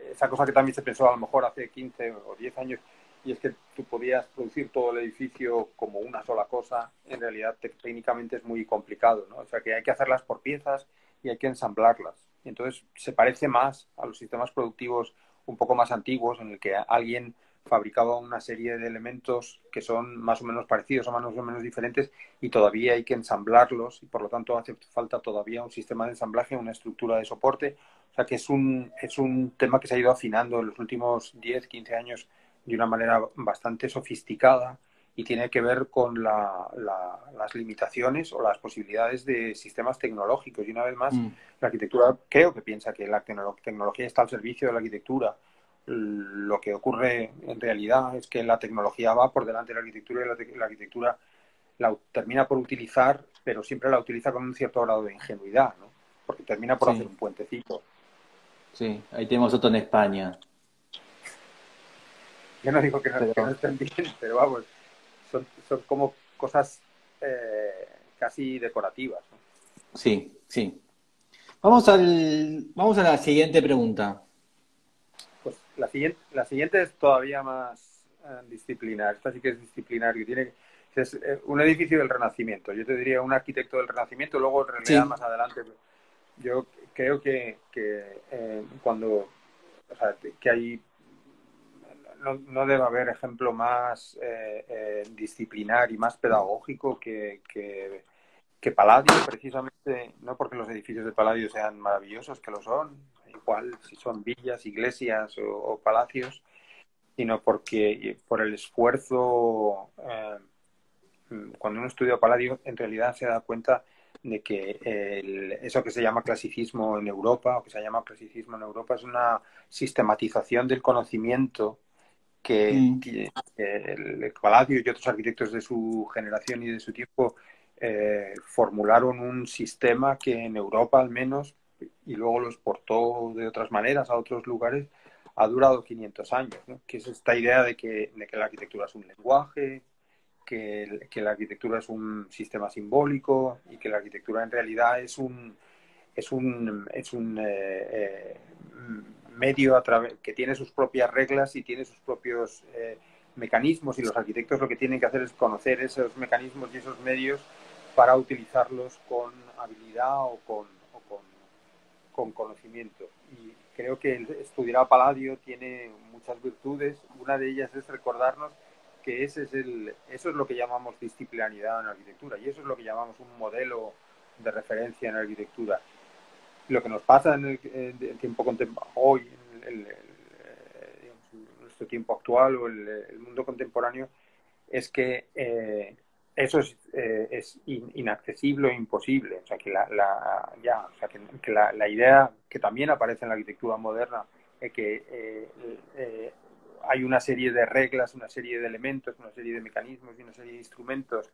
esa cosa que también se pensó a lo mejor hace 15 o 10 años, y es que tú podías producir todo el edificio como una sola cosa, en realidad técnicamente es muy complicado, ¿no? O sea que hay que hacerlas por piezas y hay que ensamblarlas. Entonces se parece más a los sistemas productivos un poco más antiguos, en el que alguien fabricaba una serie de elementos que son más o menos parecidos o más o menos diferentes y todavía hay que ensamblarlos y por lo tanto hace falta todavía un sistema de ensamblaje, una estructura de soporte. O sea que es un tema que se ha ido afinando en los últimos 10, 15 años de una manera bastante sofisticada y tiene que ver con las limitaciones o las posibilidades de sistemas tecnológicos. Y una vez más, mm, la arquitectura creo que piensa que la tecnología está al servicio de la arquitectura. Lo que ocurre en realidad es que la tecnología va por delante de la arquitectura y la arquitectura la termina por utilizar, pero siempre la utiliza con un cierto grado de ingenuidad, ¿no? Porque termina por hacer sí, un puentecito. sí. Ahí tenemos otro en España. Yo no digo que no Pero estén bien, pero vamos, son como cosas casi decorativas, ¿no? sí, sí. Vamos a la siguiente pregunta. Pues la siguiente es todavía más disciplinar. Esta sí que es disciplinar, es un edificio del Renacimiento. Yo te diría un arquitecto del Renacimiento, luego en realidad Sí, más adelante. Yo creo que cuando, o sea, que hay no debe haber ejemplo más disciplinar y más pedagógico que Palladio, precisamente, no porque los edificios de Palladio sean maravillosos, que lo son, igual si son villas, iglesias o palacios, sino porque por el esfuerzo, cuando uno estudia Palladio, en realidad se da cuenta de que eso que se llama clasicismo en Europa, o que se llama clasicismo en Europa, es una sistematización del conocimiento que Mm. el Palladio y otros arquitectos de su generación y de su tiempo formularon un sistema que en Europa al menos, y luego lo exportó de otras maneras a otros lugares, ha durado 500 años, ¿no? Que es esta idea de que la arquitectura es un lenguaje, que la arquitectura es un sistema simbólico y que la arquitectura en realidad es un medio que tiene sus propias reglas y tiene sus propios mecanismos, y los arquitectos lo que tienen que hacer es conocer esos mecanismos y esos medios para utilizarlos con habilidad con conocimiento. Y creo que estudiar a Palladio tiene muchas virtudes. Una de ellas es recordarnos que eso es lo que llamamos disciplinaridad en la arquitectura, y eso es lo que llamamos un modelo de referencia en la arquitectura. Lo que nos pasa en el tiempo hoy, digamos, nuestro tiempo actual o el mundo contemporáneo, es que eso es inaccesible o imposible. O sea, que la idea que también aparece en la arquitectura moderna es que hay una serie de reglas, una serie de elementos, una serie de mecanismos y una serie de instrumentos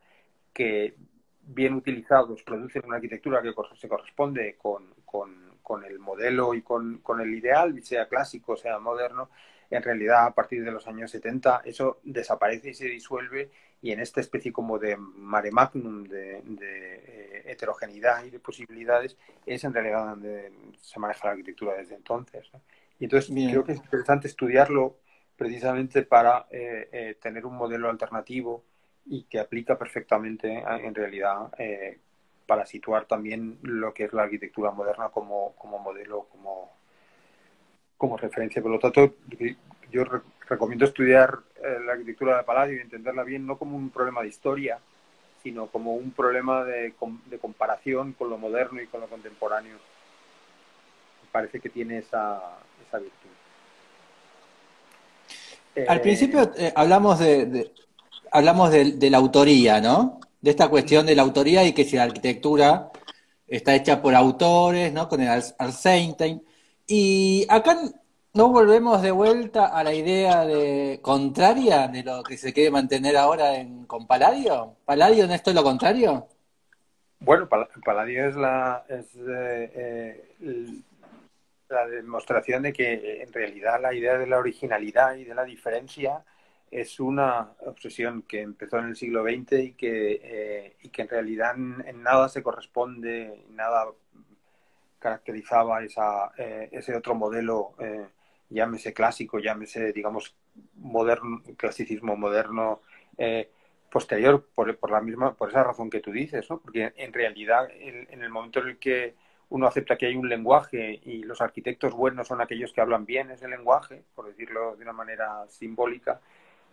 que, bien utilizados, producen una arquitectura que se corresponde con el modelo y con el ideal, sea clásico, sea moderno. En realidad, a partir de los años 70, eso desaparece y se disuelve, y en esta especie como de mare magnum de heterogeneidad y de posibilidades es en realidad donde se maneja la arquitectura desde entonces, ¿no? Y entonces creo Bien. que es interesante estudiarlo precisamente para tener un modelo alternativo y que aplica perfectamente en realidad para situar también lo que es la arquitectura moderna como modelo, como referencia. Por lo tanto, yo recomiendo estudiar la arquitectura de Palladio y entenderla bien, no como un problema de historia, sino como un problema de comparación con lo moderno y con lo contemporáneo. Me parece que tiene esa virtud. Al Eh, principio hablamos de la autoría, ¿no? De esta cuestión de la autoría y que si la arquitectura está hecha por autores, ¿no? Con el Arnstein. Y acá no volvemos de vuelta a la idea de contraria de lo que se quiere mantener ahora con Palladio. ¿Palladio no es todo lo contrario? bueno, Palladio la demostración de que en realidad la idea de la originalidad y de la diferencia es una obsesión que empezó en el siglo XX y que en realidad en nada se corresponde, nada caracterizaba ese otro modelo, llámese clásico, llámese, digamos, moderno, clasicismo moderno, posterior, por esa razón que tú dices, ¿no? Porque en realidad, en el momento en el que uno acepta que hay un lenguaje y los arquitectos buenos son aquellos que hablan bien ese lenguaje, por decirlo de una manera simbólica,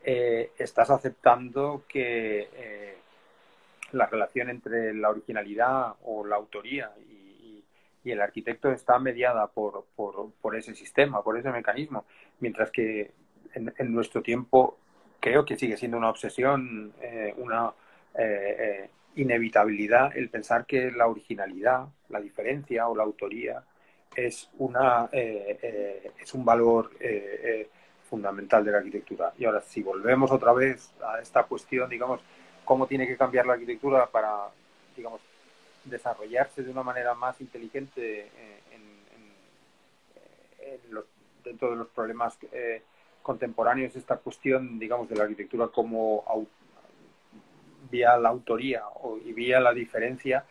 estás aceptando que la relación entre la originalidad o la autoría y el arquitecto está mediada por ese sistema, por ese mecanismo, mientras que en nuestro tiempo creo que sigue siendo una obsesión, una inevitabilidad el pensar que la originalidad, la diferencia o la autoría es un valor fundamental de la arquitectura. Y ahora, si volvemos otra vez a esta cuestión, digamos, cómo tiene que cambiar la arquitectura para, digamos, desarrollarse de una manera más inteligente dentro de los problemas contemporáneos, esta cuestión, digamos, de la arquitectura como vía la autoría y vía la diferencia,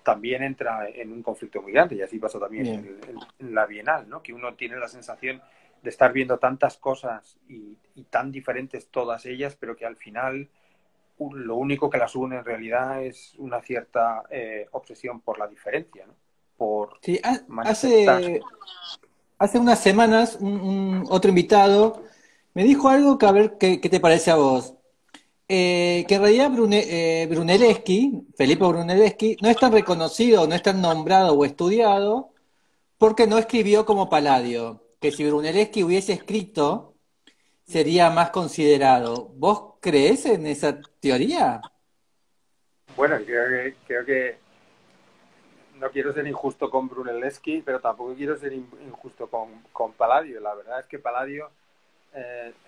también entra en un conflicto muy grande, y así pasa también Bien. en la Bienal, ¿no? Que uno tiene la sensación de estar viendo tantas cosas y tan diferentes todas ellas, pero que al final lo único que las une en realidad es una cierta obsesión por la diferencia, ¿no? Por Sí, manifestar. hace unas semanas otro invitado Me dijo algo que a ver qué te parece a vos. Que en realidad Brunelleschi, Felipe Brunelleschi, no es tan reconocido, no es tan nombrado o estudiado porque no escribió como Palladio. Que si Brunelleschi hubiese escrito, sería más considerado. ¿Vos creés en esa teoría? Bueno, creo que no quiero ser injusto con Brunelleschi, pero tampoco quiero ser injusto con Palladio. La verdad es que Palladio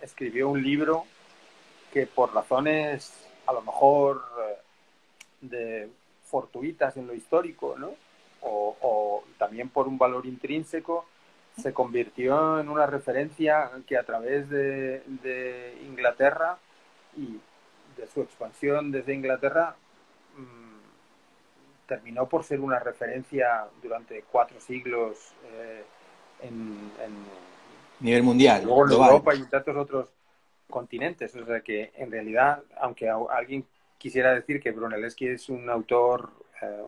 escribió un libro que por razones a lo mejor de fortuitas en lo histórico, ¿no? O también por un valor intrínseco, se convirtió en una referencia que a través de Inglaterra y de su expansión desde Inglaterra terminó por ser una referencia durante 4 siglos en Nivel mundial, luego en global. Europa y en tantos otros continentes. O sea que en realidad, aunque alguien quisiera decir que Brunelleschi es un autor,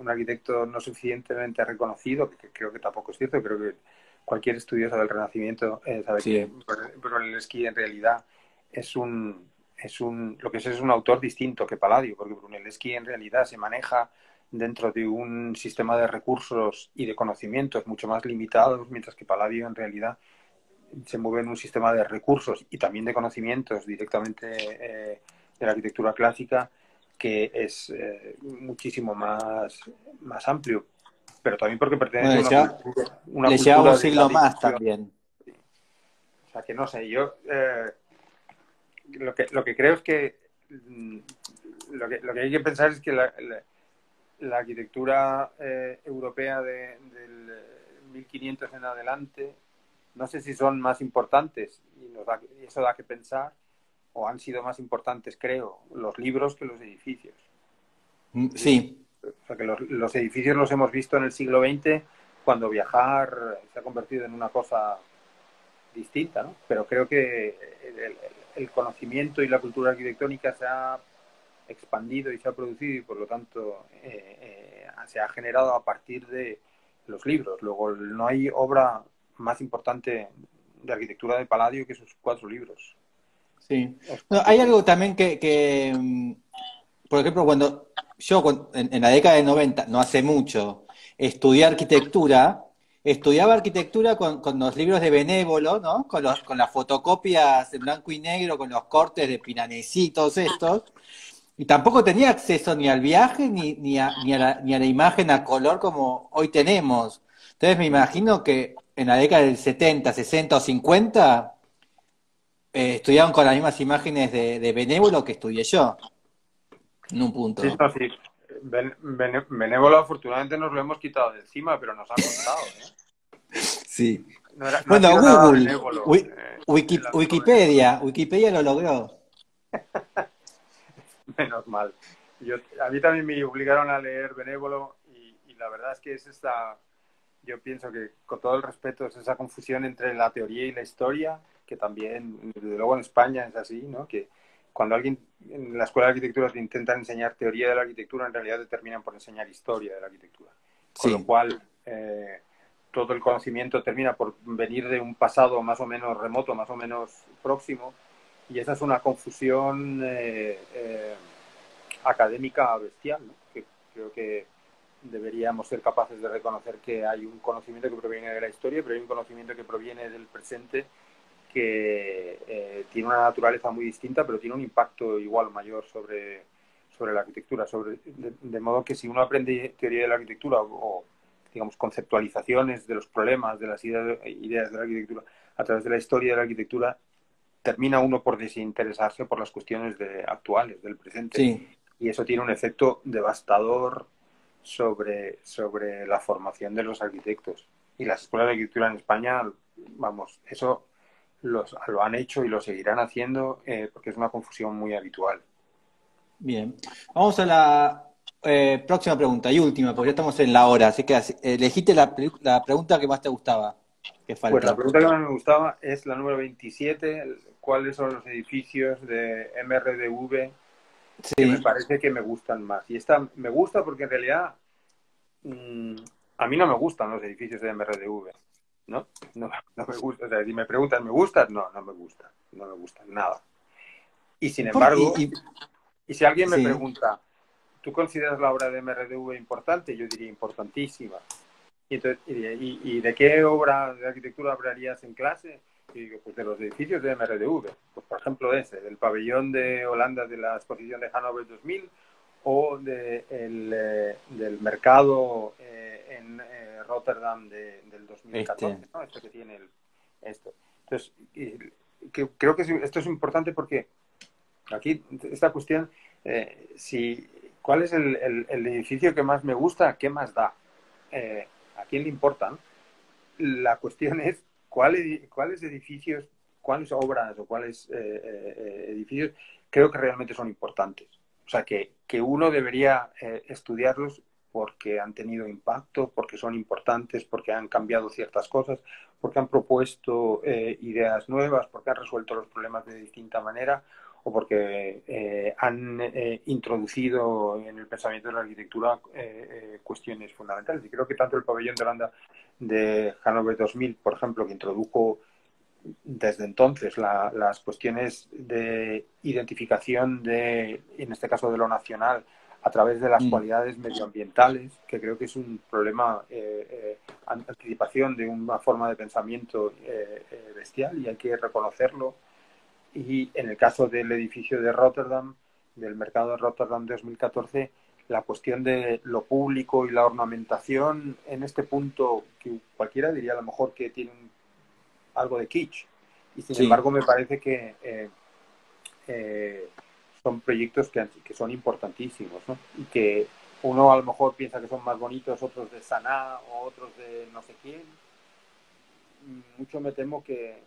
un arquitecto no suficientemente reconocido, que creo que tampoco es cierto, creo que cualquier estudioso del Renacimiento sabe que Sí. Brunelleschi en realidad lo que es un autor distinto que Palladio, porque Brunelleschi en realidad se maneja dentro de un sistema de recursos y de conocimientos mucho más limitados, mientras que Palladio en realidad se mueve en un sistema de recursos y también de conocimientos directamente de la arquitectura clásica que es muchísimo más amplio, pero también porque pertenece Bueno, a una le llevaba un cultura de la siglo más dimensión. también. O sea, que no sé, yo lo que creo es que lo que hay que pensar es que la arquitectura europea del 1500 en adelante, no sé si son más importantes y eso da que pensar, o han sido más importantes, creo, los libros que los edificios. Sí, O sea, que los edificios los hemos visto en el siglo XX cuando viajar se ha convertido en una cosa distinta, ¿no? Pero creo que el conocimiento y la cultura arquitectónica se ha expandido y se ha producido y por lo tanto se ha generado a partir de los libros. Luego no hay obra más importante de arquitectura de Palladio que sus 4 libros. sí. Bueno, hay algo también por ejemplo, en la década de 90, no hace mucho, estudié arquitectura, estudiaba arquitectura con los libros de Benévolo, ¿no? Con las fotocopias en blanco y negro, con los cortes de Piranesi y todos estos, y tampoco tenía acceso ni al viaje ni a la imagen a color como hoy tenemos. Entonces me imagino que en la década del 70, 60 o 50 estudiaban con las mismas imágenes de Benévolo que estudié yo, en un Sí, punto. no, sí. Benévolo afortunadamente nos lo hemos quitado de encima, pero nos ha costado, ¿eh? Sí. No ha Bueno, sido nada Google, benévolo el amigo benévolo. Wikipedia lo logró. Menos mal. A mí también me obligaron a leer Benévolo y la verdad es que yo pienso que con todo el respeto es esa confusión entre la teoría y la historia, que también, desde luego en España es así, ¿no? Que cuando alguien en la escuela de arquitectura te intentan enseñar teoría de la arquitectura, en realidad te terminan por enseñar historia de la arquitectura. Con lo Sí, cual, todo el conocimiento termina por venir de un pasado más o menos remoto, más o menos próximo, y esa es una confusión académica bestial, ¿no? Que creo que deberíamos ser capaces de reconocer que hay un conocimiento que proviene de la historia, pero hay un conocimiento que proviene del presente que tiene una naturaleza muy distinta, pero tiene un impacto igual o mayor sobre la arquitectura. De modo que si uno aprende teoría de la arquitectura o digamos, conceptualizaciones de los problemas, de las ideas de la arquitectura, a través de la historia de la arquitectura, termina uno por desinteresarse por las cuestiones actuales, del presente. sí. Y eso tiene un efecto devastador sobre la formación de los arquitectos. Y las escuelas de arquitectura en España, vamos, eso lo han hecho y lo seguirán haciendo porque es una confusión muy habitual. Bien. Vamos a la próxima pregunta y última, porque ya estamos en la hora, así que elegiste la pregunta que más te gustaba, que Pues la falta. pregunta que más me gustaba es la número 27, ¿cuáles son los edificios de MRDV que me Sí, parece que me gustan más? Y esta me gusta porque en realidad a mí no me gustan los edificios de MRDV. ¿no? No, no me gusta. O sea, si me preguntas, ¿me gustas? No, no me gusta. No me gusta nada. Y sin embargo, y si alguien me Sí, pregunta, ¿tú consideras la obra de MRDV importante? Yo diría importantísima. Y, entonces, y de qué obra de arquitectura hablarías en clase? Y digo, pues de los edificios de MRDV. Pues por ejemplo ese, del pabellón de Holanda de la exposición de Hannover 2000 o del mercado en Rotterdam del este. 2014, ¿no? Esto que tiene esto. Entonces, creo que esto es importante porque aquí esta cuestión, si, ¿cuál es el edificio que más me gusta? ¿Qué más da? ¿A quién le importan? La cuestión es cuáles edificios, cuáles obras o cuáles edificios creo que realmente son importantes. O sea, que uno debería estudiarlos porque han tenido impacto, porque son importantes, porque han cambiado ciertas cosas, porque han propuesto ideas nuevas, porque han resuelto los problemas de distinta manera o porque han introducido en el pensamiento de la arquitectura cuestiones fundamentales. Y creo que tanto el pabellón de Holanda de Hannover 2000, por ejemplo, que introdujo desde entonces las cuestiones de identificación en este caso de lo nacional, a través de las Mm. cualidades medioambientales, que creo que es un problema, anticipación de una forma de pensamiento bestial y hay que reconocerlo. Y en el caso del edificio de Rotterdam, del mercado de Rotterdam 2014, la cuestión de lo público y la ornamentación en este punto, que cualquiera diría a lo mejor que tiene algo de kitsch. Y sin Sí. embargo me parece que eh, son proyectos que son importantísimos, ¿no? Y que uno a lo mejor piensa que son más bonitos, otros de Saná o otros de no sé quién. Mucho me temo que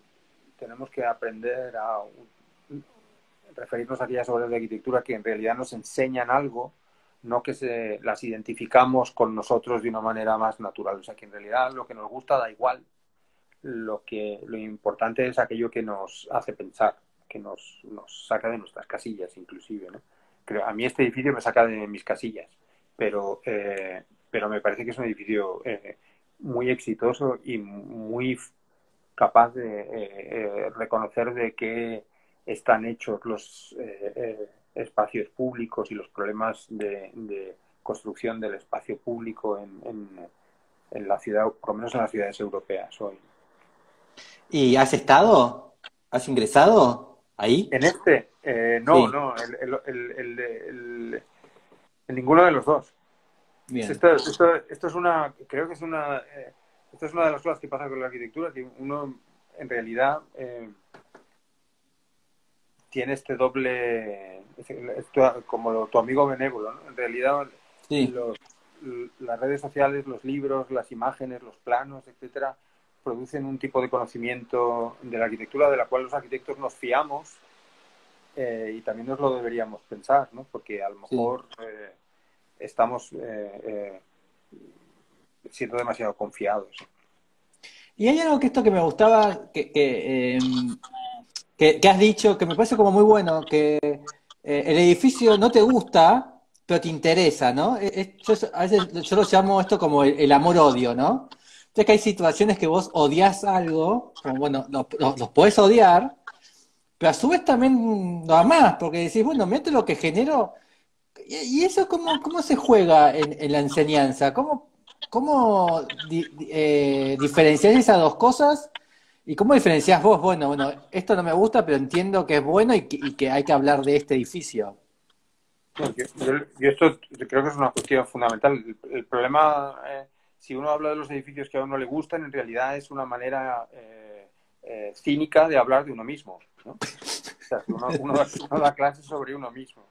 tenemos que aprender a referirnos a aquellas obras de arquitectura que en realidad nos enseñan algo, no que las identificamos con nosotros de una manera más natural. O sea, que en realidad lo que nos gusta da igual, lo importante es aquello que nos hace pensar, que nos saca de nuestras casillas inclusive, ¿no? A mí este edificio me saca de mis casillas, pero me parece que es un edificio muy exitoso y muy capaz de reconocer de qué están hechos los espacios públicos y los problemas de construcción del espacio público en la ciudad, por lo menos en las ciudades europeas hoy. ¿Y has estado? ¿Has ingresado ahí? En este, no, Sí, no, en ninguno de los dos. bien. Esto es una, creo que es una, esto es una de las cosas que pasa con la arquitectura, que uno en realidad tiene este doble, como tu amigo benévolo, ¿no? En realidad, Sí. los, las redes sociales, los libros, las imágenes, los planos, etcétera, producen un tipo de conocimiento de la arquitectura de la cual los arquitectos nos fiamos y también nos lo deberíamos pensar, ¿no? Porque a lo Sí. mejor estamos siendo demasiado confiados. Y hay algo que esto que me gustaba, que has dicho, que me parece como muy bueno, que el edificio no te gusta, pero te interesa, ¿no? A veces yo lo llamo esto como el amor-odio, ¿no? Entonces que hay situaciones que vos odias algo, como bueno, los podés odiar, pero a su vez también lo amás, porque decís, bueno, mete lo que genero. ¿Y eso cómo se juega en la enseñanza? ¿Cómo diferencias esas dos cosas? ¿Y cómo diferencias vos? Bueno, esto no me gusta, pero entiendo que es bueno y que hay que hablar de este edificio. Yo esto creo que es una cuestión fundamental. El problema, si uno habla de los edificios que a uno le gustan, en realidad es una manera cínica de hablar de uno mismo, ¿no? O sea, uno da clases sobre uno mismo.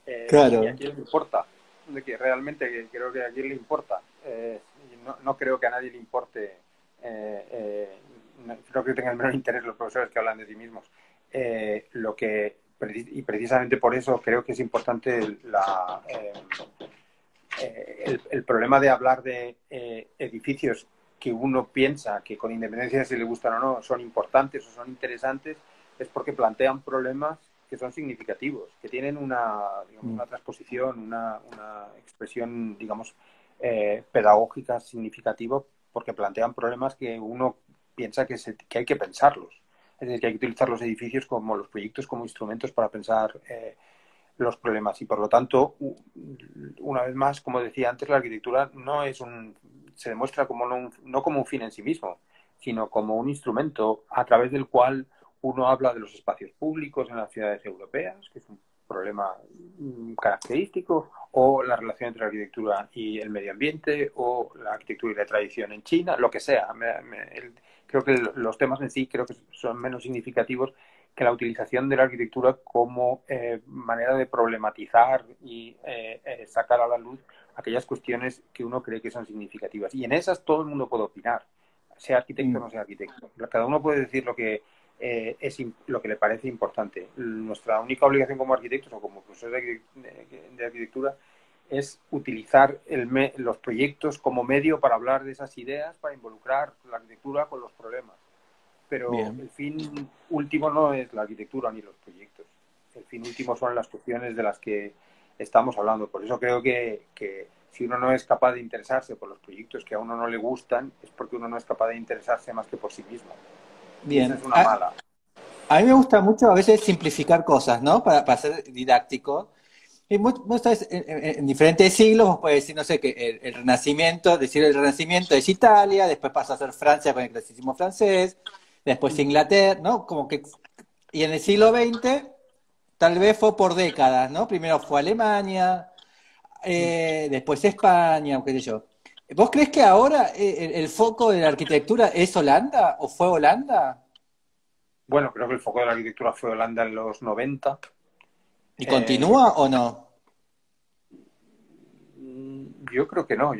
Y a Claro. quién le importa, de que realmente creo que a quién le importa. No creo que a nadie le importe, no creo que tengan el menor interés los profesores que hablan de sí mismos. Y precisamente por eso creo que es importante el problema de hablar de edificios que uno piensa que con independencia de si le gustan o no son importantes o son interesantes, es porque plantean problemas que son significativos, que tienen digamos, Mm. una transposición, una expresión, digamos, pedagógica significativa, porque plantean problemas que uno piensa que hay que pensarlos. Es decir, que hay que utilizar los edificios como los proyectos como instrumentos para pensar los problemas. Y por lo tanto, una vez más, como decía antes, la arquitectura se demuestra como no como un fin en sí mismo, sino como un instrumento a través del cual uno habla de los espacios públicos en las ciudades europeas, que es un problema característico, o la relación entre la arquitectura y el medio ambiente, o la arquitectura y la tradición en China, lo que sea. Creo que los temas en sí creo que son menos significativos que la utilización de la arquitectura como manera de problematizar y sacar a la luz aquellas cuestiones que uno cree que son significativas. Y en esas todo el mundo puede opinar, sea arquitecto o no sea arquitecto. Cada uno puede decir lo que le parece importante. Nuestra única obligación como arquitectos o como profesores de arquitectura es utilizar los proyectos como medio para hablar de esas ideas, para involucrar la arquitectura con los problemas. Pero Bien. el fin último no es la arquitectura ni los proyectos. El fin último son las cuestiones de las que estamos hablando. Por eso creo que si uno no es capaz de interesarse por los proyectos que a uno no le gustan, es porque uno no es capaz de interesarse más que por sí mismo. Y esa Bien. es una mala. A mí me gusta mucho a veces simplificar cosas, ¿no? Para ser didáctico. Y muchas veces en diferentes siglos vos podés decir, no sé, que el Renacimiento, decir el Renacimiento es Italia, después pasa a ser Francia con el clasicismo francés, después Inglaterra, ¿no? Como que, y en el siglo XX tal vez fue por décadas, ¿no? Primero fue Alemania, después España, o qué sé yo. ¿Vos crees que ahora el foco de la arquitectura es Holanda o fue Holanda? Bueno, creo que el foco de la arquitectura fue Holanda en los 90. ¿Y Eh, continúa o no? yo creo que no.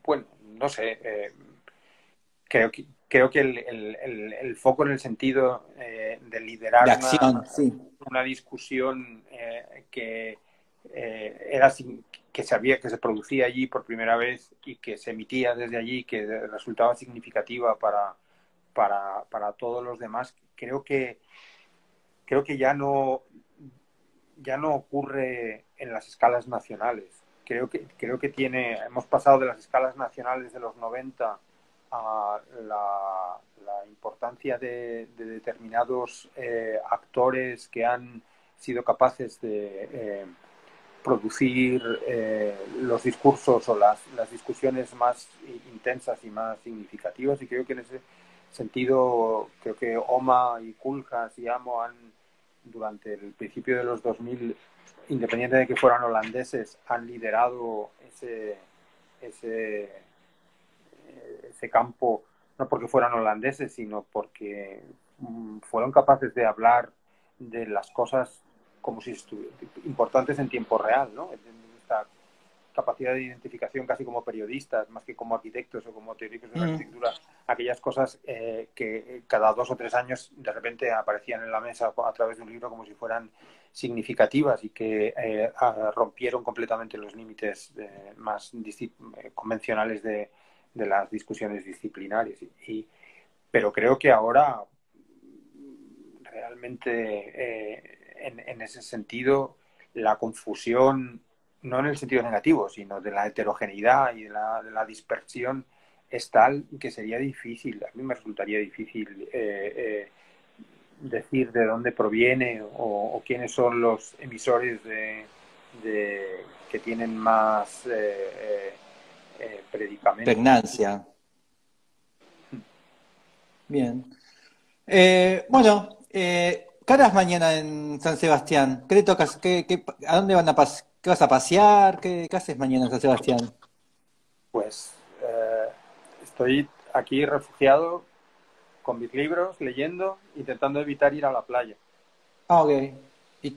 Bueno, no sé. Creo que el foco en el sentido de De liderar acción, sí. una discusión que era que sabía que se producía allí por primera vez y que se emitía desde allí, que resultaba significativa para todos los demás, creo que ya no ocurre en las escalas nacionales. Creo que hemos pasado de las escalas nacionales de los 90 a la importancia de determinados actores que han sido capaces de producir los discursos o las discusiones más intensas y más significativas, y creo que en ese sentido creo que Oma y Koolhaas y Amo durante el principio de los 2000, independiente de que fueran holandeses, han liderado ese, ese campo, no porque fueran holandeses, sino porque fueron capaces de hablar de las cosas como si estuvieran importantes en tiempo real, ¿no? Esta capacidad de identificación casi como periodistas, más que como arquitectos o como teóricos de la Mm. arquitectura, aquellas cosas que cada 2 o 3 años de repente aparecían en la mesa a través de un libro como si fueran significativas y que rompieron completamente los límites más convencionales de las discusiones disciplinarias. Pero creo que ahora realmente en ese sentido la confusión, no en el sentido negativo, sino de la heterogeneidad y de la dispersión es tal que sería difícil, a mí me resultaría difícil decir de dónde proviene o quiénes son los emisores que tienen más predicamento. Pregnancia. Bien. Bueno, ¿qué harás mañana en San Sebastián? ¿Qué te tocas? ¿A dónde qué vas a pasear? ¿Qué haces mañana en San Sebastián? Pues estoy aquí refugiado con mis libros, leyendo, intentando evitar ir a la playa. Ah, ok. ¿Y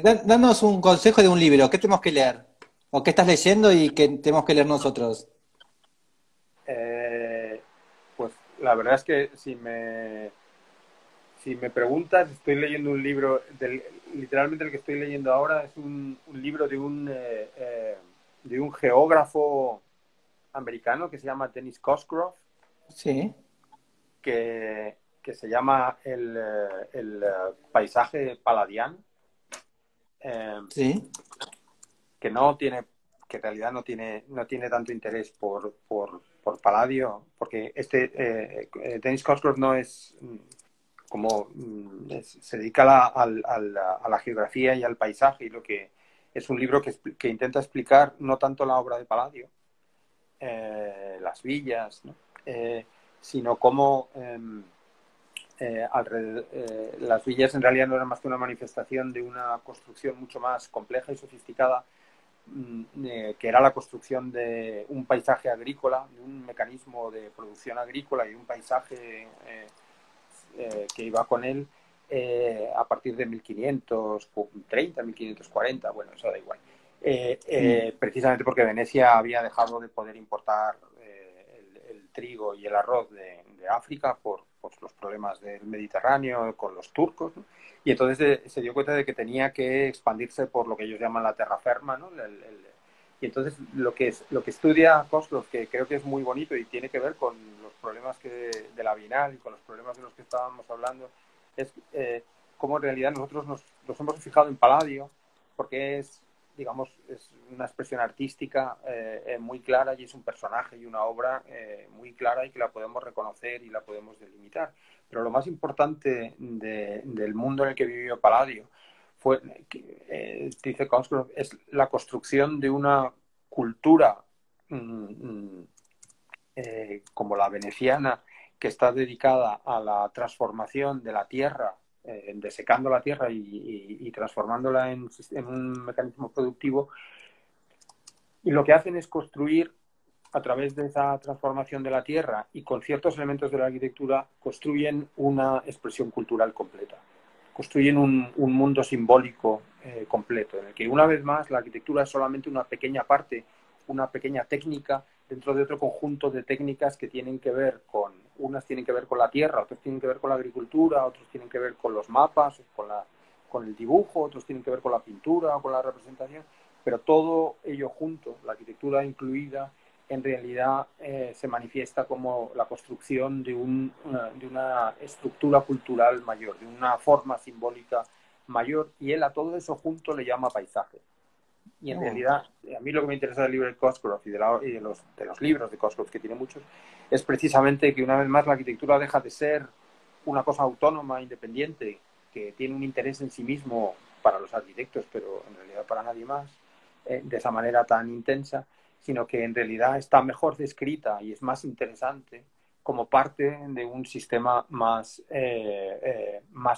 danos un consejo de un libro. ¿Qué tenemos que leer? ¿O qué estás leyendo y qué tenemos que leer nosotros? Eh, pues la verdad es que si me preguntas, estoy leyendo un libro, literalmente el que estoy leyendo ahora es un libro de un geógrafo americano que se llama Dennis Cosgrove, Sí, que se llama el paisaje paladiano, eh, sí. que no tiene que en realidad no tiene tanto interés por Palladio, porque Dennis Cosgrove no es como se dedica a la geografía y al paisaje, y lo que es un libro que intenta explicar no tanto la obra de Palladio, las villas, ¿no? Sino cómo las villas en realidad no eran más que una manifestación de una construcción mucho más compleja y sofisticada, que era la construcción de un paisaje agrícola, de un mecanismo de producción agrícola y un paisaje que iba con él a partir de 1530, 1540, bueno, eso da igual. Precisamente porque Venecia había dejado de poder importar el trigo y el arroz de África por los problemas del Mediterráneo con los turcos, ¿no? Y entonces se dio cuenta de que tenía que expandirse por lo que ellos llaman la terraferma, ¿no? Y entonces lo que estudia Kozlov, que creo que es muy bonito y tiene que ver con los problemas de la Bienal y con los problemas de los que estábamos hablando, es cómo en realidad nosotros nos hemos fijado en Palladio porque digamos, es una expresión artística muy clara y es un personaje y una obra muy clara y que la podemos reconocer y la podemos delimitar. Pero lo más importante del mundo en el que vivió Palladio fue, dice Cosgrove, es la construcción de una cultura como la veneciana, que está dedicada a la transformación de la tierra, desecando la tierra y transformándola en un mecanismo productivo. Y lo que hacen es construir, a través de esa transformación de la tierra y con ciertos elementos de la arquitectura, construyen una expresión cultural completa. Construyen un mundo simbólico completo, en el que una vez más la arquitectura es solamente una pequeña parte, una pequeña técnica dentro de otro conjunto de técnicas que tienen que ver unas tienen que ver con la tierra, otras tienen que ver con la agricultura, otros tienen que ver con los mapas, con el dibujo, otros tienen que ver con la pintura o con la representación, pero todo ello junto, la arquitectura incluida, en realidad se manifiesta como la construcción de una estructura cultural mayor, de una forma simbólica mayor, y él a todo eso junto le llama paisaje. Y en realidad, a mí lo que me interesa del libro de Cosgrove y de los libros de Cosgrove, que tiene muchos, es precisamente que una vez más la arquitectura deja de ser una cosa autónoma, independiente, que tiene un interés en sí mismo para los arquitectos, pero en realidad para nadie más, de esa manera tan intensa, sino que en realidad está mejor descrita y es más interesante como parte de un sistema más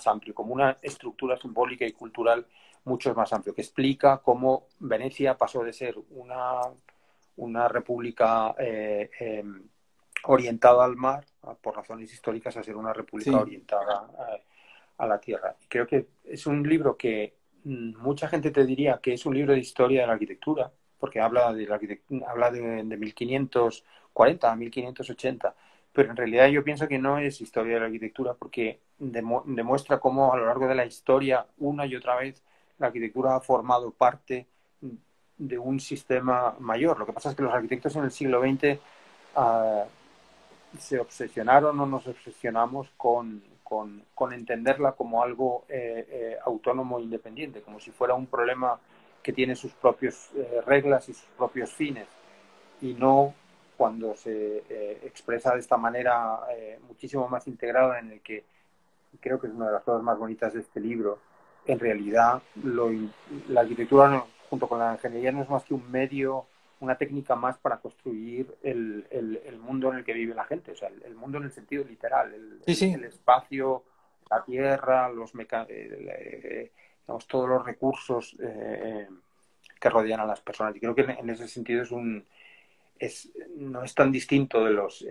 amplio, como una estructura simbólica y cultural mucho más amplio, que explica cómo Venecia pasó de ser una república orientada al mar, por razones históricas, a ser una república orientada a la tierra. Y creo que es un libro que mucha gente te diría que es un libro de historia de la arquitectura, porque habla de 1540 a 1580, pero en realidad yo pienso que no es historia de la arquitectura, porque demuestra cómo a lo largo de la historia, una y otra vez, la arquitectura ha formado parte de un sistema mayor. Lo que pasa es que los arquitectos en el siglo XX se obsesionaron o nos obsesionamos con entenderla como algo autónomo e independiente, como si fuera un problema que tiene sus propias reglas y sus propios fines, y no cuando se expresa de esta manera muchísimo más integrada, en el que creo que es una de las cosas más bonitas de este libro. En realidad, la arquitectura junto con la ingeniería no es más que un medio, una técnica más para construir el mundo en el que vive la gente, o sea, el mundo en el sentido literal, el espacio, la tierra, digamos, todos los recursos que rodean a las personas. Y creo que en ese sentido no es tan distinto de los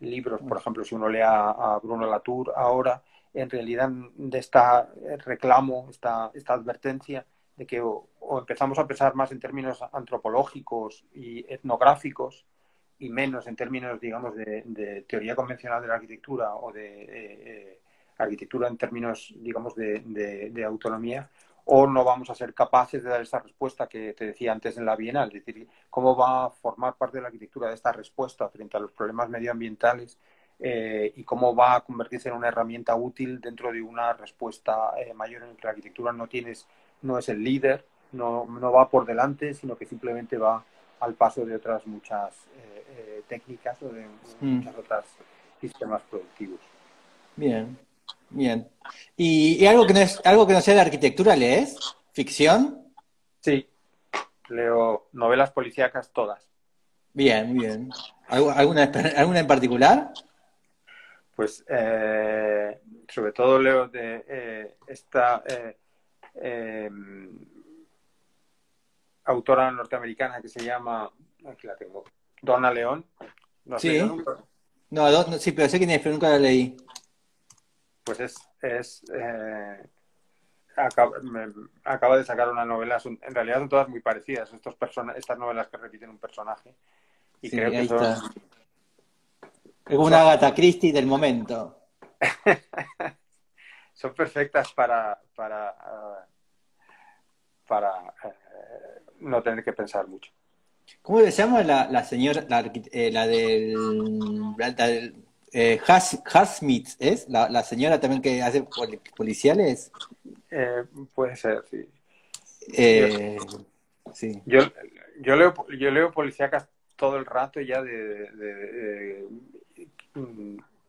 libros, por ejemplo, si uno lee a Bruno Latour ahora, en realidad de esta reclamo, esta advertencia de que o empezamos a pensar más en términos antropológicos y etnográficos y menos en términos, digamos, de teoría convencional de la arquitectura o de arquitectura en términos, digamos, de autonomía, o no vamos a ser capaces de dar esa respuesta que te decía antes en la Bienal, es decir, cómo va a formar parte de la arquitectura de esta respuesta frente a los problemas medioambientales y cómo va a convertirse en una herramienta útil dentro de una respuesta mayor en la que la arquitectura no es el líder, no va por delante, sino que simplemente va al paso de otras muchas técnicas o de Mm, muchas otras sistemas productivos. bien, bien. ¿Y algo que no sea de arquitectura lees? ¿Ficción? Sí, leo novelas policíacas todas. Bien, bien. ¿Alguna en particular? Pues sobre todo leo de esta eh, autora norteamericana que se llama, aquí la tengo, Donna León. ¿No has leído Sí. nunca? No, no, sí, pero sé quién es, pero nunca la leí. Pues acaba de sacar una novela, en realidad son todas muy parecidas, estas novelas que repiten un personaje, y creo Sí, que ahí son, está. Es una son, Agatha Christie del momento. son perfectas para no tener que pensar mucho. ¿Cómo se llama la señora, Harsmith, ¿es? La señora también que hace policiales. Puede ser, sí. Yo, Eh, sí, yo, yo leo policíacas todo el rato ya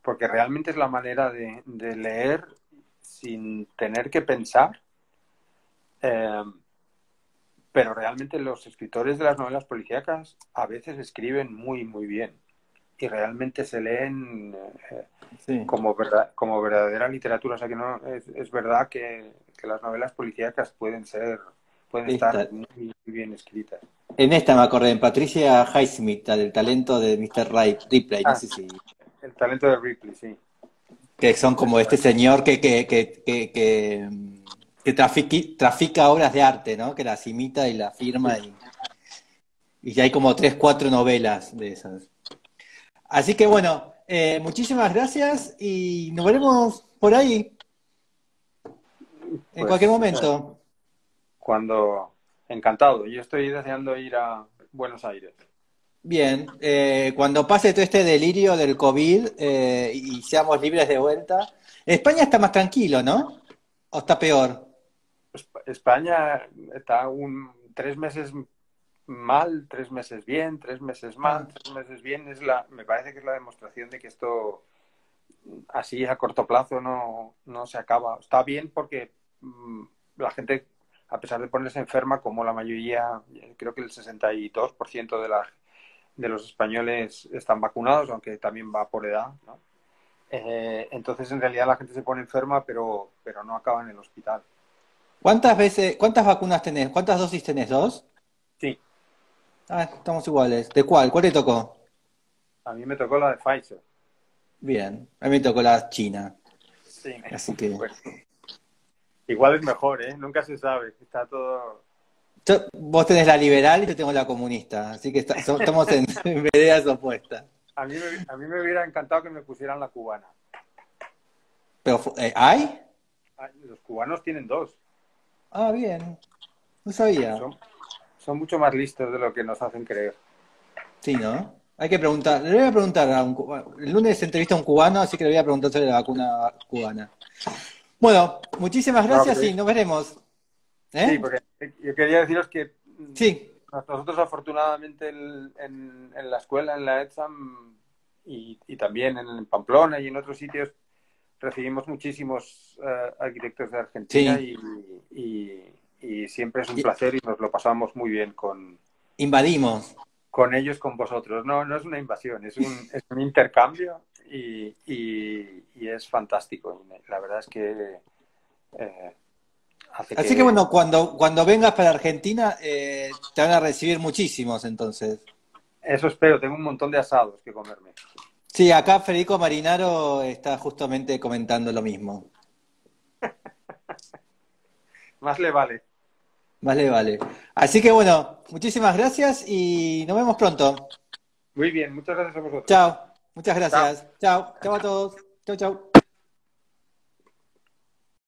porque realmente es la manera de leer sin tener que pensar. Eh, pero realmente los escritores de las novelas policíacas a veces escriben muy, muy bien y realmente se leen sí. como verdadera literatura. O sea que no es verdad que las novelas policíacas pueden estar Esta, muy, muy bien escritas. en esta me acordé, en Patricia Highsmith, la del talento de Mr. Ripley, no Ah, sé si. el talento de Ripley, sí. Que son como este señor que trafica obras de arte, ¿no? Que las imita y las firma y ya hay como tres, cuatro novelas de esas. Así que bueno, muchísimas gracias y nos veremos por ahí en cualquier Pues momento. cuando encantado. Yo estoy deseando ir a Buenos Aires. Bien, cuando pase todo este delirio del COVID y seamos libres de vuelta. España está más tranquilo, ¿no? ¿O está peor? España está 3 meses mal, 3 meses bien, 3 meses mal, Ah, 3 meses bien. Me parece que es la demostración de que esto así a corto plazo no se acaba. Está bien porque la gente, a pesar de ponerse enferma, como la mayoría, creo que el 62% de los españoles están vacunados, aunque también va por edad, ¿no? Entonces, en realidad, la gente se pone enferma, pero no acaba en el hospital. ¿cuántas vacunas tenés? ¿Cuántas dosis tenés? ¿Dos? Sí, Ah, estamos iguales. ¿De cuál? ¿Cuál te tocó? a mí me tocó la de Pfizer. Bien, a mí me tocó la China. Sí, Así que pues igual es mejor, ¿eh? Nunca se sabe. Está todo. vos tenés la liberal y yo tengo la comunista. Así que estamos en veredas opuestas. A mí me hubiera encantado que me pusieran la cubana. Pero, ¿hay? Ah, los cubanos tienen dos. Ah, bien. No sabía. Son mucho más listos de lo que nos hacen creer. Sí, ¿no? Hay que preguntar. Le voy a preguntar a un cubano. El lunes entrevista a un cubano, así que le voy a preguntar sobre la vacuna cubana. Bueno, muchísimas No, gracias y nos veremos. sí, ¿Eh? porque yo quería deciros que Sí. nosotros afortunadamente en la escuela, en la ETSAM y también en Pamplona y en otros sitios, recibimos muchísimos arquitectos de Argentina Sí. y siempre es un Y- placer y nos lo pasamos muy bien Invadimos. con ellos, con vosotros. No es una invasión, es un intercambio y es fantástico. La verdad es que eh, hace Así que que... bueno, cuando vengas para Argentina, te van a recibir muchísimos entonces. Eso espero, tengo un montón de asados que comerme. Sí, acá Federico Marinaro está justamente comentando lo mismo. Más le vale. Vale, vale. Así que bueno, muchísimas gracias y nos vemos pronto. Muy bien, muchas gracias a vosotros. Chao. Muchas Chao. gracias. Chao. Chao a todos. Chao, chao.